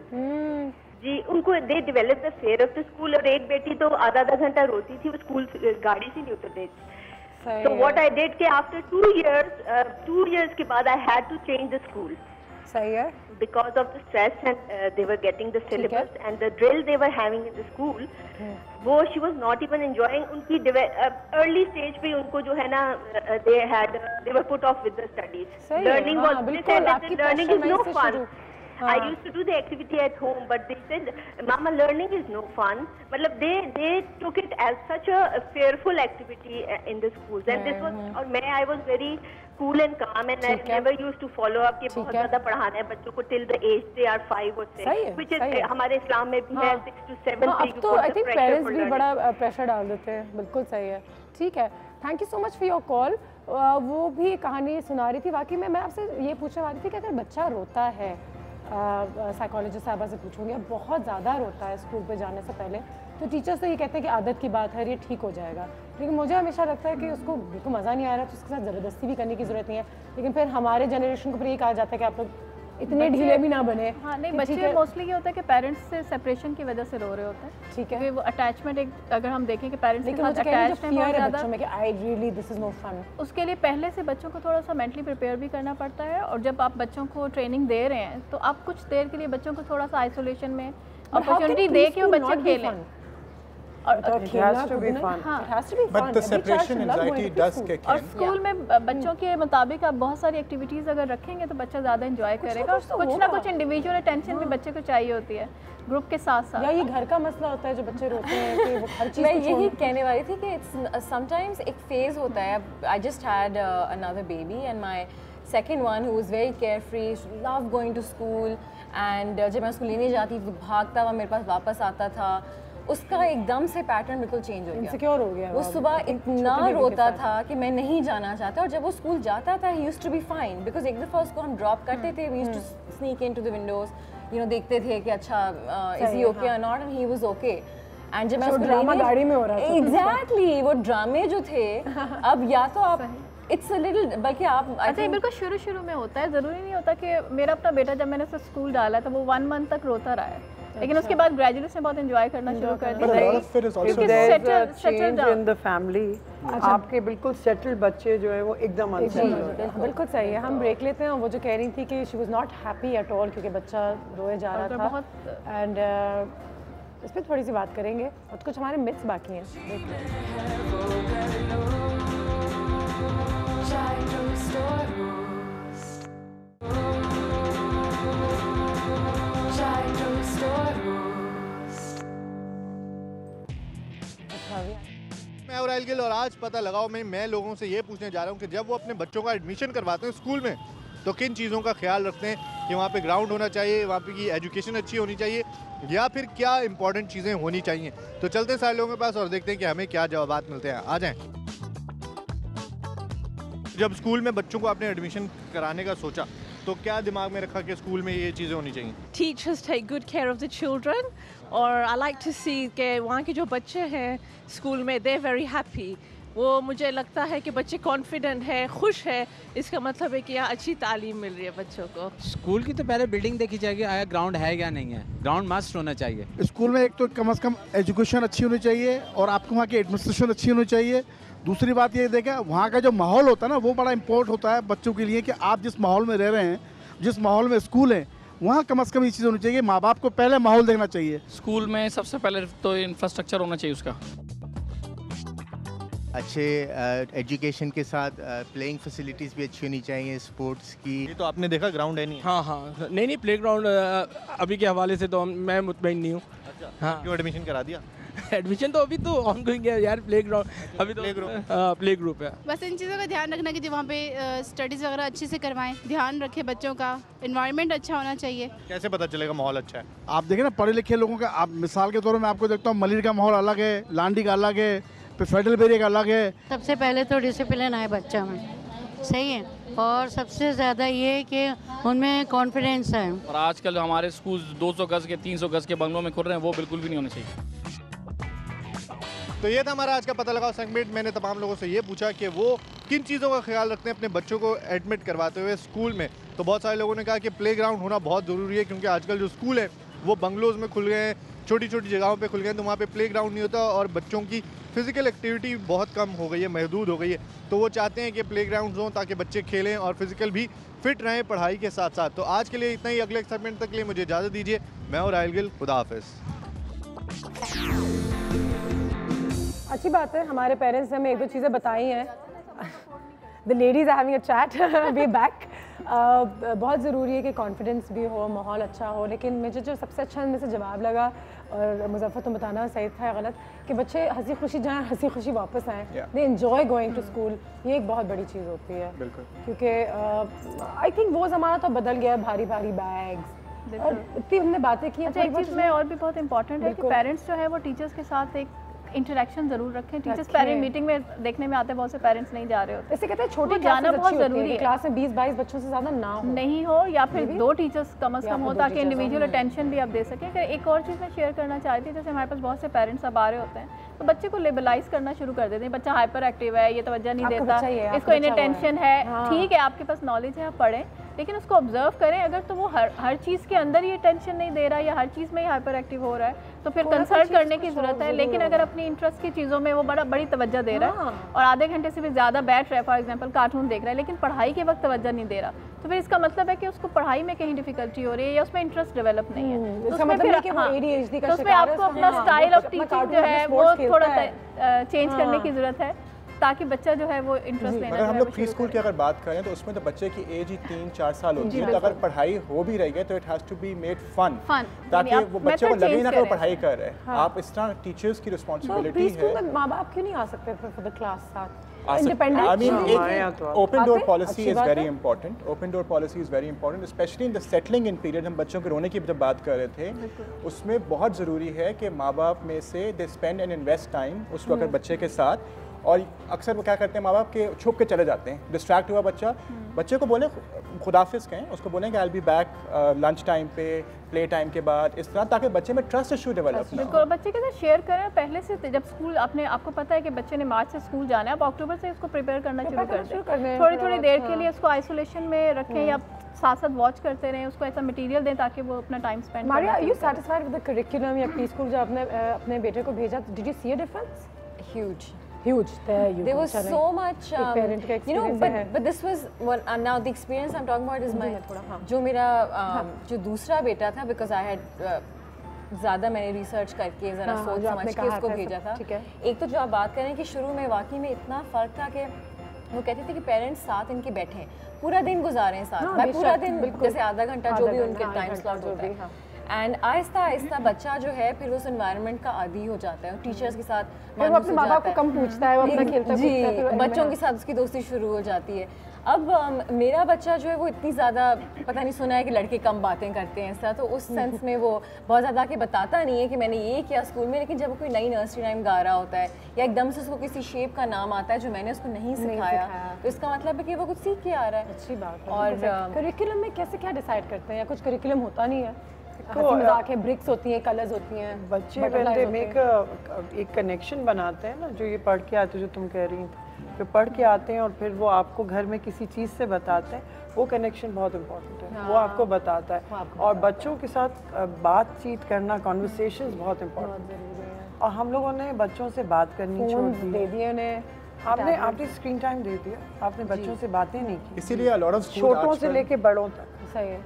जी उनको they developed the fear of the school, और एक बेटी तो आधा घंटा रोती थी, वो स्कूल गाड़ी से नहीं उतर रही थी। So what I did कि after 2 years के बाद I had to change the school. सही है। Because of the stress and they were getting the syllabus and the drill they were having in the school, वो she was not even enjoying. उनकी early stage पे उनको जो है ना they were put off with the studies. Learning was, they said that the learning is no fun. I used to do the activity at home, but they said, "Mama, learning is no fun." मतलब they took it as such a fearful activity in the schools, and this was, और मैं I was very cool and calm, and I never used to follow up कि बहुत ज़्यादा पढ़ाना है बच्चों को till the age they are 5 or 6, which is हमारे इस्लाम में भी है 6 to 7 अब तो I think पेरेंट्स भी बड़ा प्रेशर डाल देते हैं। बिल्कुल सही है। ठीक है, thank you so much for your call. वो भी कहानी सुना रही थी। वाकई में मैं आपसे ये पूछने वाली थी कि अगर बच्चा रोता है, साइकोलॉजिस्ट साहबा से पूछूंगी, अब बहुत ज़्यादा रोता है स्कूल पे जाने से पहले, तो टीचर्स तो ये कहते हैं कि आदत की बात है, ये ठीक हो जाएगा, लेकिन मुझे हमेशा लगता है कि उसको बिल्कुल मज़ा नहीं आ रहा, तो उसके साथ ज़बरदस्ती भी करने की ज़रूरत नहीं है। लेकिन फिर हमारे जनरेशन को फिर ये कहा जाता है कि आप लोग इतने ढीले भी ना बने। हाँ नहीं, बच्चे मोस्टली ये होता है कि पेरेंट्स से सेपरेशन की वजह से रो रहे होते हैं। ठीक है, वो अटैचमेंट एक, अगर हम देखें कि पेरेंट्स के साथ अटैच्ड हैं बहुत ज़्यादा, में कि I really this is no fun, उसके लिए पहले से बच्चों को थोड़ा सा मेंटली प्रिपेयर भी करना पड़ता है। और जब आप बच्चों को ट्रेनिंग दे रहे हैं तो आप कुछ देर के लिए बच्चों को थोड़ा सा आइसोलेशन में अपॉर्चुनिटी दे के वो बच्चे खेलें। और But the separation anxiety does kick और in. स्कूल में बच्चों के मुताबिक आप बहुत सारी एक्टिविटीज़ अगर रखेंगे तो बच्चा ज़्यादा एंजॉय करेगा, और कुछ ना कुछ इंडिविजुअल अटेंशन भी बच्चे को चाहिए होती है ग्रुप के साथ साथ। या ये घर का मसला होता है जो बच्चे रोते हैं कि वो हर चीज़ मैं यही कहने वाली थी कि इट्स समटाइम्स एक फेज़ होता है। I just had another baby and my second one who was very carefree, love going to school, and जब मैं उसको लेने जाती तो भागता हुआ मेरे पास वापस आता था। उसका एकदम से पैटर्न बिल्कुल चेंज हो गया, इनसिक्योर हो गया। वो सुबह इतना रोता था कि मैं नहीं जाना चाहता, और जब वो स्कूल जाता था he used to be fine, because एक दफ़ा उसको हम ड्रॉप करते थे, we used to sneak into the windows, you know, देखते थे कि अच्छा इज ही ओके और not, and he was okay. And जब मैं उसको ड्रामा गाड़ी में हो रहा था, एग्जैक्टली वो ड्रामे जो थे, अब या तो आप इट्स अ लिटिल, बल्कि आप अच्छा, ये बिल्कुल शुरू में होता है, ज़रूरी नहीं होता कि मेरा अपना बेटा जब मैंने उसे स्कूल डाला तो वो 1 मंथ तक रोता रहा है, लेकिन उसके बाद ग्रेजुअली से बहुत एंजॉय करना शुरू कर दिया। आपके बिल्कुल सेटल्ड बच्चे जो है वो एकदम बिल्कुल सही है। हम ब्रेक लेते हैं। वो जो कह रही थी कि she was not happy at all क्योंकि बच्चा रोए जा रहा था बहुत, एंड इस पर थोड़ी सी बात करेंगे, और कुछ हमारे मिथ्स बाकी हैं। मैं और आइल गिल, और आज पता लगाओ मैं लोगों से ये पूछने जा रहा हूँ कि जब वो अपने बच्चों का एडमिशन करवाते हैं स्कूल में तो किन चीज़ों का ख्याल रखते हैं कि वहाँ पे ग्राउंड होना चाहिए, वहाँ पे की एजुकेशन अच्छी होनी चाहिए, या फिर क्या इंपॉर्टेंट चीज़ें होनी चाहिए। तो चलते हैं सारे लोगों के पास और देखते हैं कि हमें क्या जवाब मिलते हैं। आ जाएं। जब स्कूल में बच्चों को आपने एडमिशन कराने का सोचा तो क्या दिमाग में रखा कि स्कूल में ये चीज़ें होनी चाहिए? Teachers take good care of the children, और I like to see कि वहाँ के जो बच्चे हैं स्कूल में they're very happy। वो मुझे लगता है कि बच्चे कॉन्फिडेंट है, खुश है, इसका मतलब है कि यहाँ अच्छी तालीम मिल रही है बच्चों को। स्कूल की तो पहले बिल्डिंग देखी जाएगी, आया ग्राउंड है या नहीं है, ग्राउंड मस्ट होना चाहिए। स्कूल में एक तो कम से कम एजुकेशन अच्छी होनी चाहिए और आपको वहाँ की एडमिनिस्ट्रेशन अच्छी होनी चाहिए। दूसरी बात ये देखें, वहाँ का जो माहौल होता है ना वो बड़ा इम्पोर्टेंट होता है बच्चों के लिए, कि आप जिस माहौल में रह रहे हैं, जिस माहौल में स्कूल है, वहाँ कम से कम ये चीज़ होनी चाहिए। माँ बाप को पहले माहौल देखना चाहिए। स्कूल में सबसे पहले तो इंफ्रास्ट्रक्चर होना चाहिए उसका, अच्छे एजुकेशन के साथ प्लेइंग फैसिलिटीज़ भी अच्छी होनी चाहिए, स्पोर्ट्स की। ये तो आपने देखा ग्राउंड है नहीं? हाँ नहीं प्ले ग्राउंड अभी के हवाले से तो मैं मुतमईन नहीं हूँ। हाँ, क्यों एडमिशन करा दिया? एडमिशन तो अभी तो ऑन गोइंग है यार, प्ले ग्राउंड अभी तो प्ले ग्रुप है। बस इन चीज़ों का ध्यान रखना कि जो वहाँ पे स्टडीज़ वगैरह अच्छे से करवाएं, ध्यान रखें बच्चों का, एनवायरनमेंट अच्छा होना चाहिए। कैसे पता चलेगा माहौल अच्छा है? आप देखें ना पढ़े लिखे लोगों का, आप मिसाल के तौर में आपको देखता हूँ मलिर का माहौल अलग है, लांडी का अलग है, फिर फेडरल बेरिया का अलग है। सबसे पहले तो डिसिप्लिन आए बच्चा में, सही है, और सबसे ज़्यादा ये कि उनमें कॉन्फिडेंस है। और आजकल हमारे स्कूल 200 गज के 300 गज के बंगलों में खुल रहे हैं, वो बिल्कुल भी नहीं होने चाहिए। तो ये था हमारा आज का पता लगाओ सेगमेंट। मैंने तमाम लोगों से ये पूछा कि वो किन चीज़ों का ख्याल रखते हैं अपने बच्चों को एडमिट करवाते हुए स्कूल में। तो बहुत सारे लोगों ने कहा कि प्लेग्राउंड होना बहुत ज़रूरी है, क्योंकि आजकल जो स्कूल है वो बंगलोज़ में खुल गए हैं, छोटी छोटी जगहों पे खुल गए हैं, तो वहाँ पे प्लेग्राउंड नहीं होता और बच्चों की फिजिकल एक्टिविटी बहुत कम हो गई है, महदूद हो गई है। तो वो चाहते हैं कि प्लेग्राउंड हों ताकि बच्चे खेलें और फिजिकल भी फिट रहें पढ़ाई के साथ साथ। तो आज के लिए इतना ही, अगले सेगमेंट तक के लिए मुझे इजाज़त दीजिए। मैं और आइल गिल, खुदा हाफिज़। अच्छी बात है, हमारे पेरेंट्स ने हमें एक दो चीज़ें बताई हैं। The ladies are having a chat, we back. बहुत ज़रूरी है कि कॉन्फिडेंस भी हो, माहौल अच्छा हो, लेकिन मुझे जो सबसे अच्छा इनमें से जवाब लगा, और मुज़फ़्फ़र तुम बताना सही था या गलत, कि बच्चे हंसी खुशी जाएँ, हंसी खुशी वापस आएँ, they enjoy going to school. ये एक बहुत बड़ी चीज़ होती है, क्योंकि आई थिंक वो ज़माना तो बदल गया, भारी भारी बैग्स और इतनी हमने बातें की। अच्छा, एक चीज़ में और भी बहुत इंपॉर्टेंट है कि पेरेंट्स जो है वो टीचर्स के साथ एक इंटरेक्शन जरूर रखें। टीचर्स पेरेंट मीटिंग में देखने में आते हैं, बहुत से पेरेंट्स नहीं जा रहे होते। ऐसे कहते हैं छोटी जाना बहुत जरूरी है, क्लास में 20-22 बच्चों से ज़्यादा नहीं हो, या फिर 2 टीचर्स कम से कम हो, ताकि इंडिविजुअल अटेंशन भी आप दे सकें। एक और चीज़ मैं शेयर करना चाहती हूँ, जैसे हमारे पास बहुत से पेरेंट्स अब आ रहे होते हैं तो बच्चे को लेबलाइज करना शुरू कर देते हैं, बच्चा हाइपर एक्टिव है, ये तवज्जो नहीं देता, इसको इनअटेंशन है। ठीक है, आपके पास नॉलेज है, आप पढ़ें, लेकिन उसको ऑब्जर्व करें। अगर तो वो हर चीज़ के अंदर ये टेंशन नहीं दे रहा या हर चीज़ में ही हाइपर एक्टिव हो रहा है तो फिर कंसल्ट करने की ज़रूरत है। लेकिन अगर अपनी इंटरेस्ट की चीज़ों में वो बड़ी तवज्जो दे रहा है और आधे घंटे से भी ज़्यादा बैठ रहा है, फॉर एग्जाम्पल कार्टून देख रहा है, लेकिन पढ़ाई के वक्त तवज्जो नहीं दे रहा, तो फिर इसका मतलब है कि उसको पढ़ाई में कहीं डिफिकल्टी हो रही है या उसमें इंटरेस्ट डेवलप नहीं है। तो उसमें आपको अपना स्टाइल ऑफ टीचिंग जो है वो थोड़ा चेंज करने की ज़रूरत है ताकि बच्चा जो है वो इंटरेस्ट लेना। अगर हम लोग प्री स्कूल की अगर बात करें तो उसमें तो बच्चे की एज ही 3-4 साल होती है, तो अगर पढ़ाई हो भी रही है तो it has to be made fun, ताकि वो बच्चे को लगे ना कि वो पढ़ाई कर रहे हैं। आप इस तरह टीचर्स की रिस्पॉन्सिबिलिटी है। माँ बाप क्यों नहीं आ सकते फॉर द क्लास साथ? I mean, open door policy is very important. Open door policy is very important, especially in the settling in period. हम बच्चों के रोने की जब बात कर रहे थे, उसमें बहुत ज़रूरी है कि माँ बाप में से they spend and invest time उस वक्त बच्चे के साथ। और अक्सर वो क्या करते हैं माँ बाप के छुप के चले जाते हैं, डिस्ट्रैक्ट हुआ बच्चा, बच्चे को बोले खुदाफिज कहें, उसको बोलें कि I will be back lunch time पे, प्ले टाइम के बाद, इस तरह, ताकि बच्चे में ट्रस्ट इशू डेवलप ना हो। बच्चे के साथ शेयर करें पहले से। जब स्कूल आपको पता है कि बच्चे ने मार्च से स्कूल जाना है, आप अक्टूबर से उसको प्रिपेयर करना शुरू कर दें। थोड़ी देर के लिए उसको आइसोलेशन में रखें या साथ साथ वॉच करते रहें, उसको ऐसा मटेरियल दें ताकि वो अपना टाइम स्पेंड करें। Maria, are you satisfied with the curriculum या प्री स्कूल जो आपने अपने बेटे को भेजा? Did you see a difference? Huge. There was so much, you know, but this was one. Now the experience I'm talking about is my जो मेरा जो दूसरा बेटा था, because I had ज़्यादा मैंने रिसर्च करके ज़रा सोच समझ के उसको भेजा था। एक तो जो आप बात करें कि शुरू में वाकई में इतना फ़र्क था कि वो कहते थे कि पेरेंट्स साथ इनके बैठे हैं, पूरा दिन गुजारें साथ, पूरा दिन जैसे आधा घंटा जो भी उनके टाइम स्लॉट होता है। एंड आहिस्ता आहिस्ता बच्चा जो है फिर उस एनवायरनमेंट का आदी हो जाता है, टीचर्स के साथ वो अपने माँ बाप को कम पूछता है, वो अपना खेलता है, बच्चों के साथ उसकी दोस्ती शुरू हो जाती है। अब मेरा बच्चा जो है वो इतनी ज़्यादा पता नहीं, सुना है कि लड़के कम बातें करते हैं ऐसा, तो उस सेंस में वो बहुत ज़्यादा के बताता नहीं है कि मैंने ये किया स्कूल में, लेकिन जब कोई नई नर्सरी राइम गा रहा होता है या एकदम से उसको किसी शेप का नाम आता है जो मैंने उसको नहीं सिखाया, तो इसका मतलब है कि वो कुछ सीख के आ रहा है। अच्छी बात है। और करिकुलम में कैसे क्या डिसाइड करते हैं, या कुछ करिकुलम होता नहीं है? ब्रिक्स होती हैं, कलर्स होती हैं, बच्चे एक कनेक्शन बनाते हैं ना, जो ये पढ़ के आते हैं, जो तुम कह रही थी, जो पढ़ के आते हैं और फिर वो आपको घर में किसी चीज़ से बताते हैं, वो कनेक्शन बहुत इम्पोर्टेंट है। वो आपको बताता है। और बच्चों के साथ बातचीत करना, कॉन्वर्सेशंस बहुत इम्पोर्टेंट है। और हम लोगों ने बच्चों से बात करनी छोड़ दी, आपने स्क्रीन टाइम दे दिया, आपने बच्चों से बातें नहीं की, इसीलिए छोटों से लेके बड़ों तक।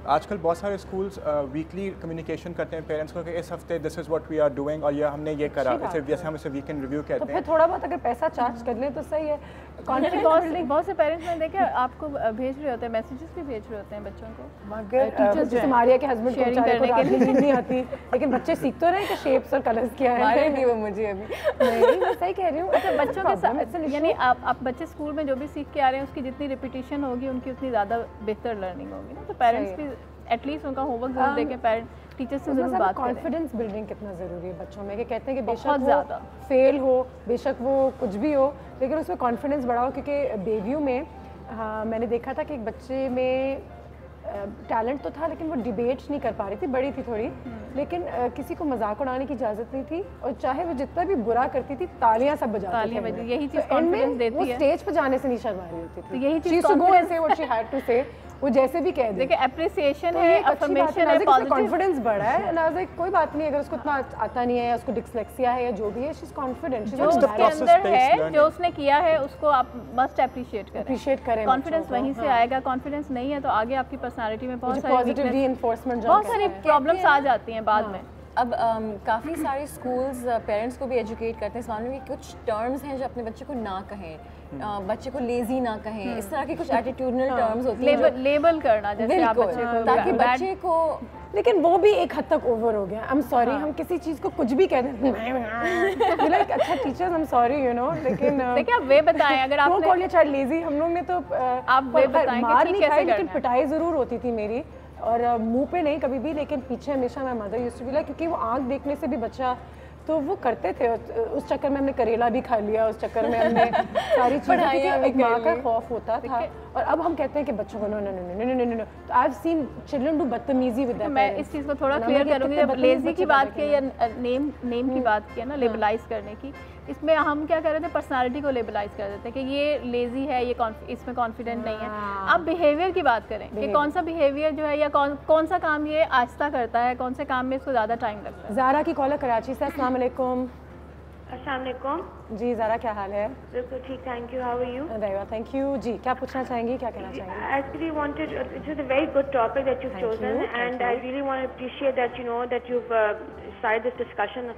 आजकल बहुत सारे स्कूल्स वीकली कम्युनिकेशन करते हैं पेरेंट्स को कि इस हफ्ते this is what we are doing, और ये हमने ये करा, जैसे हम इसे वीकेंड रिव्यू कहते हैं। तो फिर थोड़ा बहुत अगर पैसा चार्ज कर लें तो सही है। बहुत से पेरेंट्स मैंने देखा आपको भेज रहे होते हैं, मैसेजेस भी भेज रहे होते हैं बच्चों को, मगर टीचर्स जैसे मारिया के हस्बैंड को करने के लिए नहीं आती, लेकिन बच्चे सीख तो रहे कि शेप्स और कलर्स क्या है। मारेंगे वो मुझे अभी। नहीं, मैं सही कह रही हूँ। अच्छा, बच्चों के साथ यानी आप बच्चे स्कूल में जो भी सीख के आ रहे हैं उसकी जितनी रिपीटिशन होगी उनकी उतनी ज़्यादा बेहतर लर्निंग होगी ना, तो पेरेंट्स भी एटलीस्ट उनका होमवर्क जरूर देखें, पेरेंट टीचर से जरूर बात करें। कॉन्फिडेंस बिल्डिंग कितना ज़रूरी है बच्चों में, कि कहते हैं कि बेशक वो फेल हो, बेशक वो कुछ भी हो, लेकिन उसमें कॉन्फिडेंस बढ़ाओ। क्योंकि बेबियों में मैंने देखा था कि एक बच्चे में टैलेंट तो था, लेकिन वो डिबेट्स नहीं कर पा रही थी, बड़ी थी थोड़ी, लेकिन किसी को मजाक उड़ाने की इजाज़त नहीं थी, और चाहे वो जितना भी बुरा करती थी तालियां सब बजाती थी। यही चीज़ कॉन्फिडेंस देती है। वो स्टेज पे जाने से नहीं शर्मा रही होती थी, तो यही चीज़ वो जैसे भी कह दे। देखिए अप्रिसिएशन है, अफर्मेशन है, पॉजिटिव कॉन्फिडेंस बढ़ा है। एंड आई वाज लाइक कोई बात नहीं, अगर उसको इतना आता नहीं है या उसको डिस्लेक्सिया है या जो भी है, शी इज कॉन्फिडेंट, जो उसके अंदर है, जो उसने किया है उसको आप मस्ट अप्रिशिएट करें। कॉन्फिडेंस वहीं से आएगा। कॉन्फिडेंस नहीं है तो आगे आपकी पर्सनालिटी में बहुत सारी प्रॉब्लम्स आ जाती हैं बाद में। अब काफ़ी सारे स्कूल्स पेरेंट्स को भी एजुकेट करते हैं इस मामले में कि कुछ टर्म्स हैं जो अपने बच्चे को ना कहें, बच्चे को लेजी ना कहें, इस तरह के कुछ एटीट्यूडनल टर्म्स होती हैं, लेबल करना जैसे आप बच्चे को, ताकि बच्चे को, लेकिन वो भी एक हद तक ओवर हो गया। आई एम सॉरी, हम किसी चीज़ को कुछ भी कह देते हैं, लाइक अच्छा teachers I am sorry you know, लेकिन देखिए आप वे बताएं, अगर आप कॉल योर चाइल्ड लेजी, हम लोग ने तो आप वे बताएं मार नहीं खाई, लेकिन पिटाई ज़रूर होती थी मेरी, और मुंह पे नहीं कभी भी, लेकिन पीछे हमेशा मैं mother used to be like, क्योंकि वो आँख देखने से भी बच्चा तो वो करते थे। उस चक्कर में हमने करेला भी खा लिया, उस चक्कर में हमने सारी चीज़ें, एक माँ का खौफ होता था। और अब हम कहते हैं कि बच्चों को no no no no no no no. तो I have seen children do बदतमीजी विद दैट। मैं इस चीज़ को थोड़ा क्लियर करूँगी, जब लेजी की बात की या नेम की बात की है ना, लेबलाइज करने की, इसमें हम क्या कर रहे थे, पर्सनालिटी को लेबलाइज कर देते हैं कि ये लेजी है, ये इसमें कॉन्फिडेंट नहीं है। अब बिहेवियर की बात करें कि कौन सा बिहेवियर जो है या कौन सा काम ये आहिस्ता करता है, कौन से काम में इसको ज़्यादा टाइम लगता है। ज़ारा की कॉलर कराची से। अस्सलाम वालेकुम। अस्सलाम वालेकुम। जी ज़ारा, क्या हाल है? बिल्कुल ठीक, thank you. How are you? Thank you. जी, क्या पूछना चाहेंगी, क्या कहना चाहेंगी? Actually wanted, it is a very good topic that you've chosen, and I really want to appreciate that, you know, that you've started this discussion.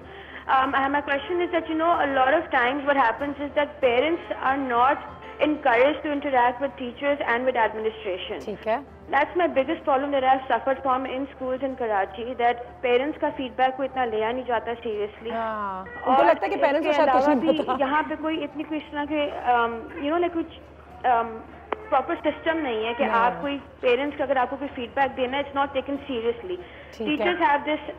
My question is that, you know, a lot of times what happens is that parents are not encouraged to interact with teachers and with administration. ठीक है. That's my biggest problem that I've suffered from in schools in Karachi, that parents का feedback को इतना लिया नहीं जाता seriously. उनको लगता है कि parents को शायद कुछ नहीं पता. यहाँ पे कोई इतनी कोई इस तरह के you know like कुछ proper system नहीं है कि आप कोई parents का अगर आपको कोई feedback देना है, it's not taken seriously. Teachers have this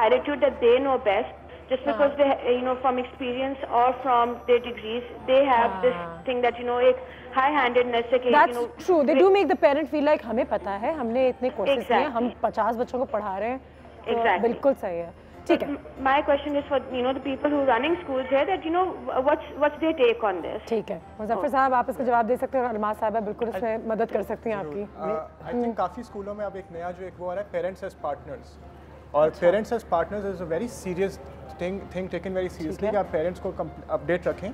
attitude that they know best. Just because they, you know, from experience or from their degrees, they have this thing that, you know, एक high-handedness है कि, That's you know, true. They do make the parent feel like हमें पता है, हमने इतने courses किए, हम 50 बच्चों को पढ़ा रहे हैं, तो बिल्कुल सही है. ठीक है. My question is for, you know, the people who are running schools here, that, you know, what's their take on this? ठीक है. मुज़फ़्फ़र साहब, आप इसका जवाब दे सकते हैं और अलमास साहब बिल्कुल इसमें मदद कर सकती हैं आपकी. I think काफ़ी स्कूलों में अब एक नया जो एक वो आ रहा है, पेरेंट्स एज पार्टनर्स. और parents as partners is a very serious thing taken very seriously कि आप पेरेंट्स को अपडेट रखें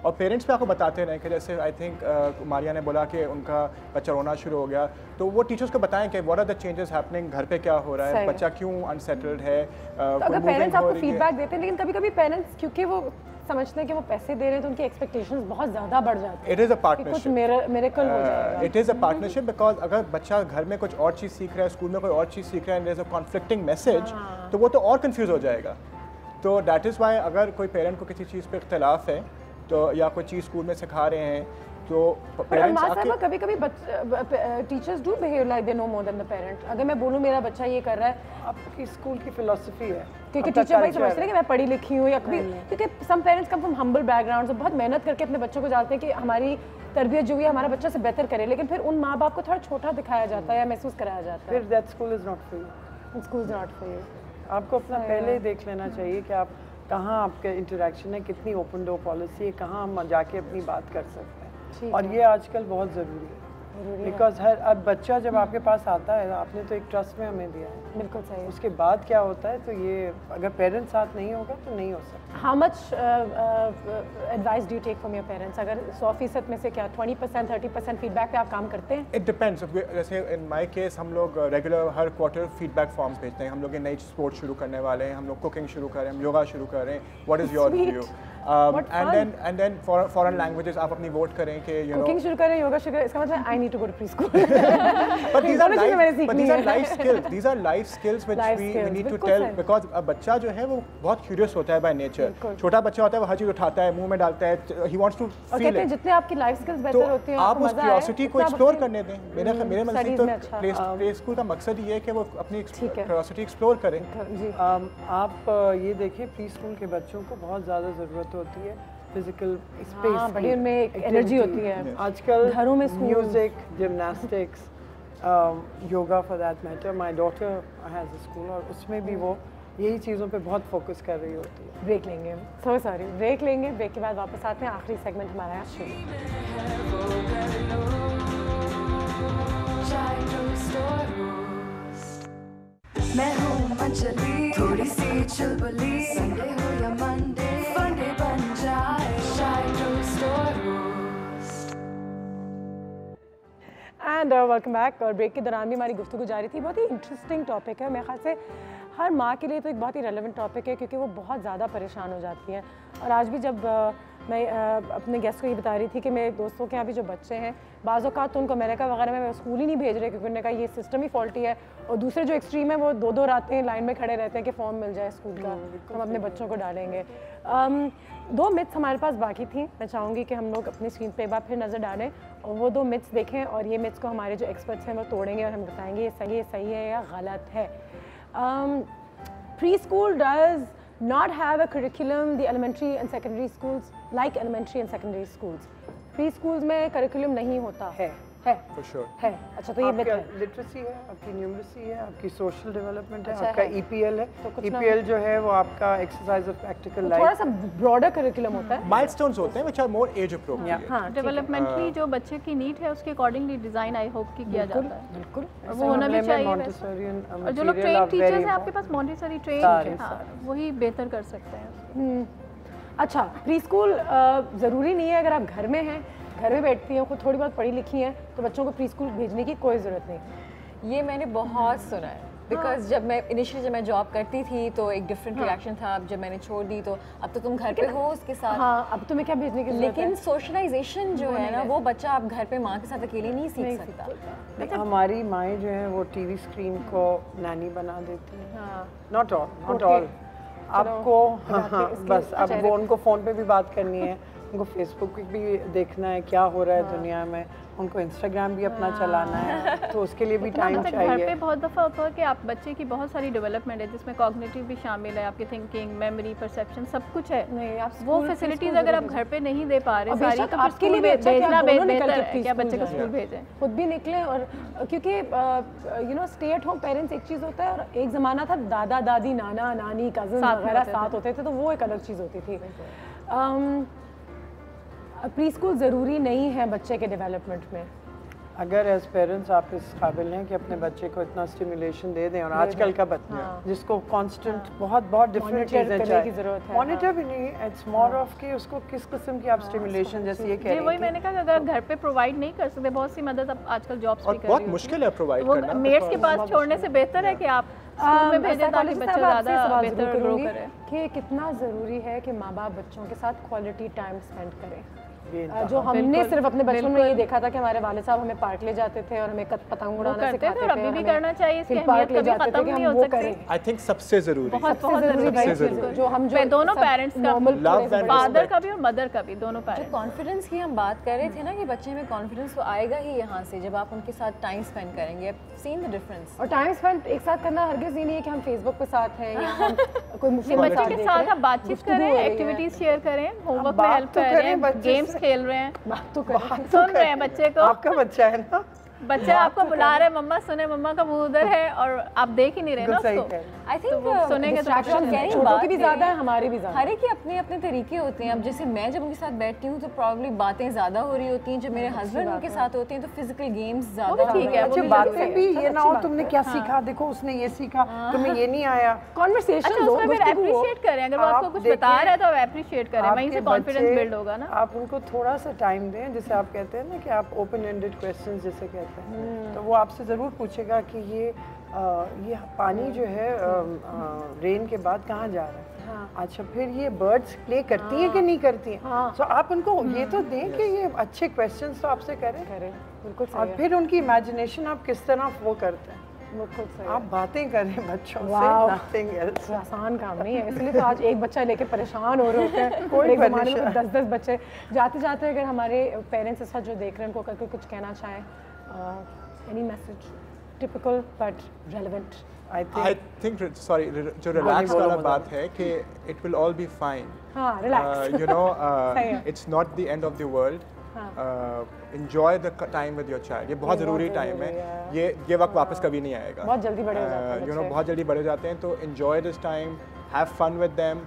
और पेरेंट्स भी आपको बताते रहें कि जैसे आई थिंक मारिया ने बोला कि उनका बच्चा रोना शुरू हो गया, तो वो टीचर्स को बताएं कि what are the changes happening, घर पे क्या हो रहा है, बच्चा क्यों अनसेटल्ड है. तो अगर पेरेंट्स आपको फीडबैक देते हैं, लेकिन कभी कभी पेरेंट्स क्योंकि वो समझते हैं कि वो पैसे दे रहे हैं तो उनकी एक्सपेक्टेशंस बहुत ज़्यादा बढ़ जाती है. It is a partnership. Miracle हो जाएगा. It is a partnership because अगर बच्चा घर में कुछ और चीज़ सीख रहा है, स्कूल में कोई और चीज़ सीख रहा है, there is a conflicting message, तो वो तो और कंफ्यूज हो जाएगा. तो दैट इज़ वाई अगर कोई पेरेंट को किसी चीज़ पे इख्तलाफ है तो या कोई चीज़ स्कूल में सिखा रहे हैं तो पेरेंट्स आके कभी कभी teachers do behave like they know more than the parent. अगर मैं बोलूँ मेरा बच्चा ये कर रहा है, आपकी स्कूल की फिलॉसफी है क्योंकि टीचर भाई समझते हैं कि मैं पढ़ी लिखी हूँ, या कभी क्योंकि some parents come from humble background से बहुत मेहनत करके अपने बच्चों को डालते हैं कि हमारी तरबियत जो है हमारा बच्चा से बेहतर करे, लेकिन फिर उन माँ बाप को थोड़ा छोटा दिखाया जाता है या महसूस कराया जाता है. फिर that school is not for you. School is not for you. आपको अपना पहले ही देख लेना चाहिए कि आप कहाँ आपके इंटरेक्शन है, कितनी ओपन डोर पॉलिसी है, कहाँ हम जाके अपनी बात कर सकते हैं. और ये आजकल बहुत ज़रूरी है बिकॉज अब बच्चा जब आपके पास आता है, आपने तो एक ट्रस्ट में हमें दिया है. बिल्कुल सही. उसके बाद क्या होता है, तो ये अगर पेरेंट्स साथ नहीं होगा तो नहीं हो सकता. How much advice do you take from your parents? अगर 100% में से क्या 20% 30% फीडबैक पे आप काम करते हैं? It depends. जैसे इन माय केस हम लोग रेगुलर हर क्वार्टर फीडबैक फॉर्म्स भेजते हैं. हम लोग नई स्पोर्ट शुरू करने वाले हैं, हम लोग कुकिंग शुरू कर रहे हैं, हम योगा शुरू कर रहे हैं. What is your view? And then foreign languages आप अपनी वोट करें कि यू नो कुकिंग शुरू करें, योगा शुरू करें, इसका मतलब I need to go to preschool. But these are life skills. These are life skills which we need to tell because a बच्चा जो है वो बहुत क्यूरियस होता है by nature. छोटा बच्चा होता है वो हर चीज़ उठाता है, मुंह में डालता है, he wants to feel it. जितने आपकी लाइफ स्किल्स बेहतर होती हैं, आप उस क्यूरियोसिटी को एक्सप्लोर करने दें. मेरे मन से तो प्ले स्कूल का मकसद ये है कि वो अपनी क्यूरियोसिटी एक्सप्लोर करें. आप ये देखिए, प्री स्कूल के बच्चों को बहुत ज़्यादा ज़रूरत होती है फिजिकल स्पेस, बड़ी उनमें एक एनर्जी होती है. आजकल घरों में music, gymnastics, yoga for that matter. My daughter has a school और उसमें भी वो यही चीज़ों पे बहुत फोकस कर रही होती है. ब्रेक लेंगे, सॉरी ब्रेक लेंगे. ब्रेक के बाद वापस आते हैं. आखिरी सेगमेंट हमारा है शुरू. मैं हूँ मंचली, थोड़ी सी चुलबुली, संडे हो या मंडे, फंडे बन जाए, एंड वेलकम बैक. और ब्रेक के दौरान भी हमारी गुफ्तगू जारी थी. बहुत ही इंटरेस्टिंग टॉपिक है. मेरे ख्याल से हर माँ के लिए तो एक बहुत ही रेलेवेंट टॉपिक है क्योंकि वो बहुत ज़्यादा परेशान हो जाती हैं. और आज भी जब मैं अपने गेस्ट को ये बता रही थी कि मेरे दोस्तों के यहाँ भी जो बच्चे हैं, बाज़ औक़ात तो उनको अमेरिका वगैरह में स्कूल ही नहीं भेज रहे क्योंकि उन्होंने कहा ये सिस्टम ही फॉल्टी है. और दूसरे जो एक्सट्रीम है वो 2-2 रातें लाइन में खड़े रहते हैं कि फॉर्म मिल जाए स्कूल का, हम अपने बच्चों को डालेंगे. 2 मिथ्स हमारे पास बाकी थी. मैं चाहूँगी कि हम लोग अपनी स्क्रीन पे एक बार फिर नज़र डालें और वो 2 मिथ्स देखें और ये मिथ्स को हमारे जो एक्सपर्ट्स हैं वो तोड़ेंगे और हम बताएंगे ये सही है या गलत है. Preschool does not have a curriculum, the elementary and secondary schools, like elementary and secondary schools. Preschools में curriculum नहीं होता है. है for sure. है। अच्छा तो ये myth है। लिटरेसी है, आपकी न्यूमरेसी है, आपकी सोशल डेवलपमेंट है, अच्छा आपका है। EPL है। तो कुछ EPL जो है वो आपका एक्सरसाइज ऑफ प्रैक्टिकल लाइफ, थोड़ा सा ब्रॉडर करिकुलम होता है। Milestones होते हैं which are more age appropriate. हाँ, डेवलपमेंटली जो बच्चे की नीड है उसके अकॉर्डिंगली डिजाइन आई होप कि किया जाता है। बिल्कुल और वो होना भी चाहिए वैसे। और जो लोग ट्रेन टीचर्स हैं आपके पास मॉन्टेसरी ट्रेन, वही बेहतर कर सकते हैं। अच्छा प्री स्कूल ज़रूरी नहीं है, अगर आप घर में हैं, घर में बैठती हैं, खुद थोड़ी बहुत पढ़ी लिखी हैं, तो बच्चों को प्री स्कूल भेजने की कोई ज़रूरत नहीं। ये मैंने बहुत सुना है, बिकॉज जब मैं जॉब करती थी तो एक डिफरेंट रिएक्शन था। अब जब मैंने छोड़ दी तो अब तो तुम घर पे हो उसके साथ। हाँ, अब तुम्हें क्या भेजने की ज़रूरत है? लेकिन सोशलाइजेशन जो है ना, वो बच्चा आप घर पे माँ के साथ अकेले नहीं सीख सकता। हमारी माएँ जो हैं वो टीवी स्क्रीन को नैनी बना देती हैं। नॉट ऑल आपको बस अब वो उनको फ़ोन पे भी बात करनी है, उनको फेसबुक पे भी देखना है क्या हो रहा है दुनिया में, उनको इंस्टाग्राम भी अपना चलाना है, तो उसके लिए भी टाइम चाहिए। घर पे बहुत दफ़ा होता है कि आप बच्चे की बहुत सारी डेवलपमेंट है जिसमें कॉग्निटिव भी शामिल है, आपकी थिंकिंग, मेमोरी, परसेप्शन सब कुछ है। नहीं, आप वो फैसिलिटीज़ अगर आप घर पे नहीं दे पा रहे सारी, तो आपके लिए भेजना बेहतर है कि बच्चे को स्कूल भेजें, खुद भी निकलें। और क्योंकि you know stay at home parents एक चीज़ होता है, और एक ज़माना था दादा दादी नाना नानी कज़न वगैरह साथ होते थे, तो वो एक अलग चीज़ होती थी। प्री स्कूल ज़रूरी नहीं है बच्चे के डेवलपमेंट में। अगर एज पेरेंट्स आप इस काबिल हैं कि अपने बच्चे को इतना स्टिमुलेशन दे दें, और आजकल का बच्चा जिसको कांस्टेंट बहुत डिफरेंट चीज़ें चाहिए, मॉनिटर भी नहीं, इट्स मोर ऑफ कि उसको किस किस्म की आप स्टिमुलेशन, जैसे ये कह रही हैं। वही मैंने कहा अगर घर पे प्रोवाइड नहीं कर सकते, बहुत सी मदद अब आजकल जॉब्स भी कर रही हैं, बहुत मुश्किल है प्रोवाइड करना। मेड्स के पास छोड़ने से बेहतर है कि आप स्कूल में भेजें ताकि बच्चे ज़्यादा बेहतर ग्रो करें। कि कितना ज़रूरी है कि माँ बाप बच्चों के साथ क्वालिटी टाइम स्पेंड करें। जो हमने सिर्फ अपने बचपन में ये देखा था कि हमारे वाले साहब हमें पार्क ले जाते थे और हमें पतंग उड़ाना सिखाते थे, और अभी भी करना चाहिए, इसकी अहमियत कभी खत्म नहीं हो सकती। आई थिंक सबसे ज़रूरी, बहुत ज़रूरी जो हम जो दोनों पेरेंट्स का, फादर का भी और मदर का भी, दोनों पेरेंट्स। कॉन्फिडेंस की हम बात कर रहे थे ना कि बच्चे में कॉन्फिडेंस तो आएगा ही यहाँ से जब आप उनके साथ टाइम स्पेंड करेंगे। Seen the difference. और टाइम स्पेंड एक साथ करना हरगिज़ ये नहीं है कि हम फेसबुक पे साथ हैं या हम कोई बच्चे के साथ आप बातचीत करें, एक्टिविटीज शेयर करें, होमवर्क में हेल्प कर रहे हैं, गेम्स खेल रहे हैं, सुन रहे हैं बच्चे को। आपका बच्चा है ना, बच्चा आपको बुला रहे हैं, मम्मा सुने, मम्मा का मुंह उधर है और आप देख ही नहीं रहे ना उसको। आई थिंक सुनेंगे तो छोटों की भी ज़्यादा है, हमारी भी ज़्यादा। हर एक के अपने अपने तरीके होते हैं। अब जैसे मैं जब उनके साथ बैठती हूँ तो प्रॉब्ली बातें ज़्यादा हो रही होती हैं, जब मेरे हस्बैंड उनके साथ होते हैं तो फिजिकल गेम्स ज़्यादा। ठीक है, अच्छी बातें भी ये ना हो तुमने क्या सीखा, देखो उसने ये सीखा, तुम्हें ये नहीं आया। कॉन्वर्सेशन अप्रिशिएट करें, अगर वो आपको कुछ बता रहा है तो आप अप्रिशिएट करें, वहीं से कॉन्फिडेंस बिल्ड होगा ना। आप उनको थोड़ा सा टाइम दें, जैसे आप कहते हैं ना कि आप ओपन एंडेड क्वेश्चंस जैसे कहते हैं, तो वो आपसे ज़रूर पूछेगा कि ये पानी जो है रेन के बाद कहाँ जा रहा है। अच्छा, फिर ये बर्ड्स प्ले करती हैं कि नहीं करती हैं, तो आप उनको ये तो दें कि ये अच्छे क्वेश्चंस तो आपसे करें। बिल्कुल सही। और फिर उनकी इमेजिनेशन आप किस तरह वो करते हैं, बिल्कुल सही। आप बातें करें बच्चों से, नथिंग एल्स। आसान काम नहीं है, इसलिए तो आज एक बच्चा लेके परेशान हो रहे होते हैं। कोई ज़माने में 10-10 बच्चे। जाते जाते अगर हमारे पेरेंट्स ऐसा जो देख रहे हैं उनको कुछ कहना चाहें, any message typical but relevant. I think sorry, जो रिलैक्स वाला बात है कि it will all be fine. हाँ, relax. You know, it's not the end of the world. Enjoy the time with your child. ये बहुत ज़रूरी टाइम है। ये वक्त वापस कभी नहीं आएगा। बहुत जल्दी बड़े हो जाते हैं। You know, बहुत जल्दी बड़े जाते हैं, तो enjoy this time, have fun with them.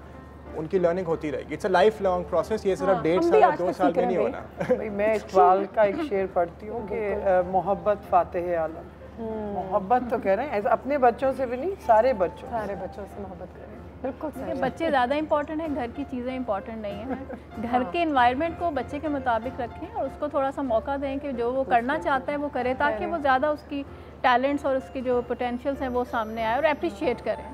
उनकी लर्निंग होती रहेगी। It's a life long process, ये सिर्फ 1.5 साल 2 साल में नहीं होना। भाई मैं इकबाल का एक शेर पढ़ती हूँ कि मोहब्बत फातिह आलम। मोहब्बत तो कह रहे हैं अपने बच्चों से भी नहीं, सारे बच्चों से मोहब्बत करें। बिल्कुल सही। बच्चे ज़्यादा इंपॉर्टेंट है, घर की चीज़ें इंपॉर्टेंट नहीं है। घर के इन्वायरमेंट को बच्चे के मुताबिक रखें और उसको थोड़ा सा मौका दें कि जो वो करना चाहता है वो करे, ताकि वो ज़्यादा उसकी टैलेंट्स और उसकी जो पोटेंशियल्स हैं वो सामने आए और अप्रिशिएट करें।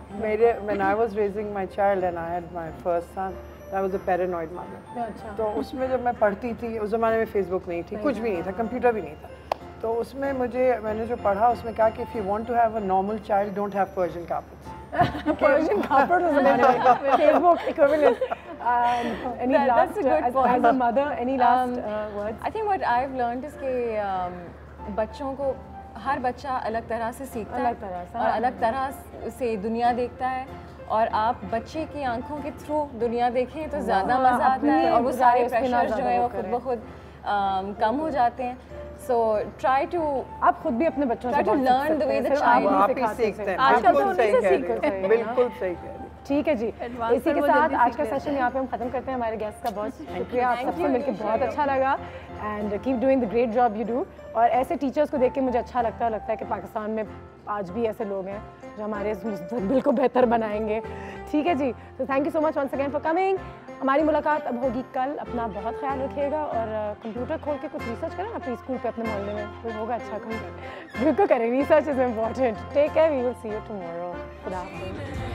when I was raising my child and I had my first son, I was a paranoid mother. अच्छा। तो उसमें जब मैं पढ़ती थी, उस ज़माने में फेसबुक नहीं थी, कुछ भी नहीं था, कंप्यूटर भी नहीं था, तो उसमें मैंने जो पढ़ा उसमें कहा कि if you want to have a normal child, don't have Persian carpets. Persian carpet was Facebook equivalent. Any last as a mother, any last words? I think what I've learned is कि बच्चों को हर बच्चा अलग तरह से सीखता है और अलग तरह से दुनिया देखता है, और आप बच्चे की आंखों के थ्रू दुनिया देखें तो ज़्यादा मज़ा आता है और वो सारे प्रेशर जो है वो खुद ब खुद कम हो जाते हैं। So try to आप खुद भी अपने बच्चों से learn the way the child आप ही सीखते हैं। आजकल तो बिल्कुल सही उन्हीं से कह सीखो, रहे हैं, बिल्कुल सही कह रहे हैं। ठीक है जी, Advance इसी के वो साथ जल्दी आज का सीख लेते सेशन हैं। यहाँ पे हम खत्म करते हैं। हमारे गेस्ट का बहुत शुक्रिया, आप Thank सबसे you, मिलकर बहुत अच्छा लगा and keep doing the great job you do. और ऐसे टीचर्स को देख के मुझे अच्छा लगता है कि पाकिस्तान में आज भी ऐसे लोग हैं जो हमारे इस मुस्तकबिल को बेहतर बनाएंगे। ठीक है जी, तो thank you so much once again for coming. हमारी मुलाकात अब होगी कल। अपना बहुत ख्याल रखिएगा और कंप्यूटर खोल के कुछ रिसर्च करें ना प्री स्कूल पे अपने मोहल्ले में, तो होगा अच्छा। बिल्कुल करें, research is important. Take care, we will see you tomorrow. खुदा हाफिज़।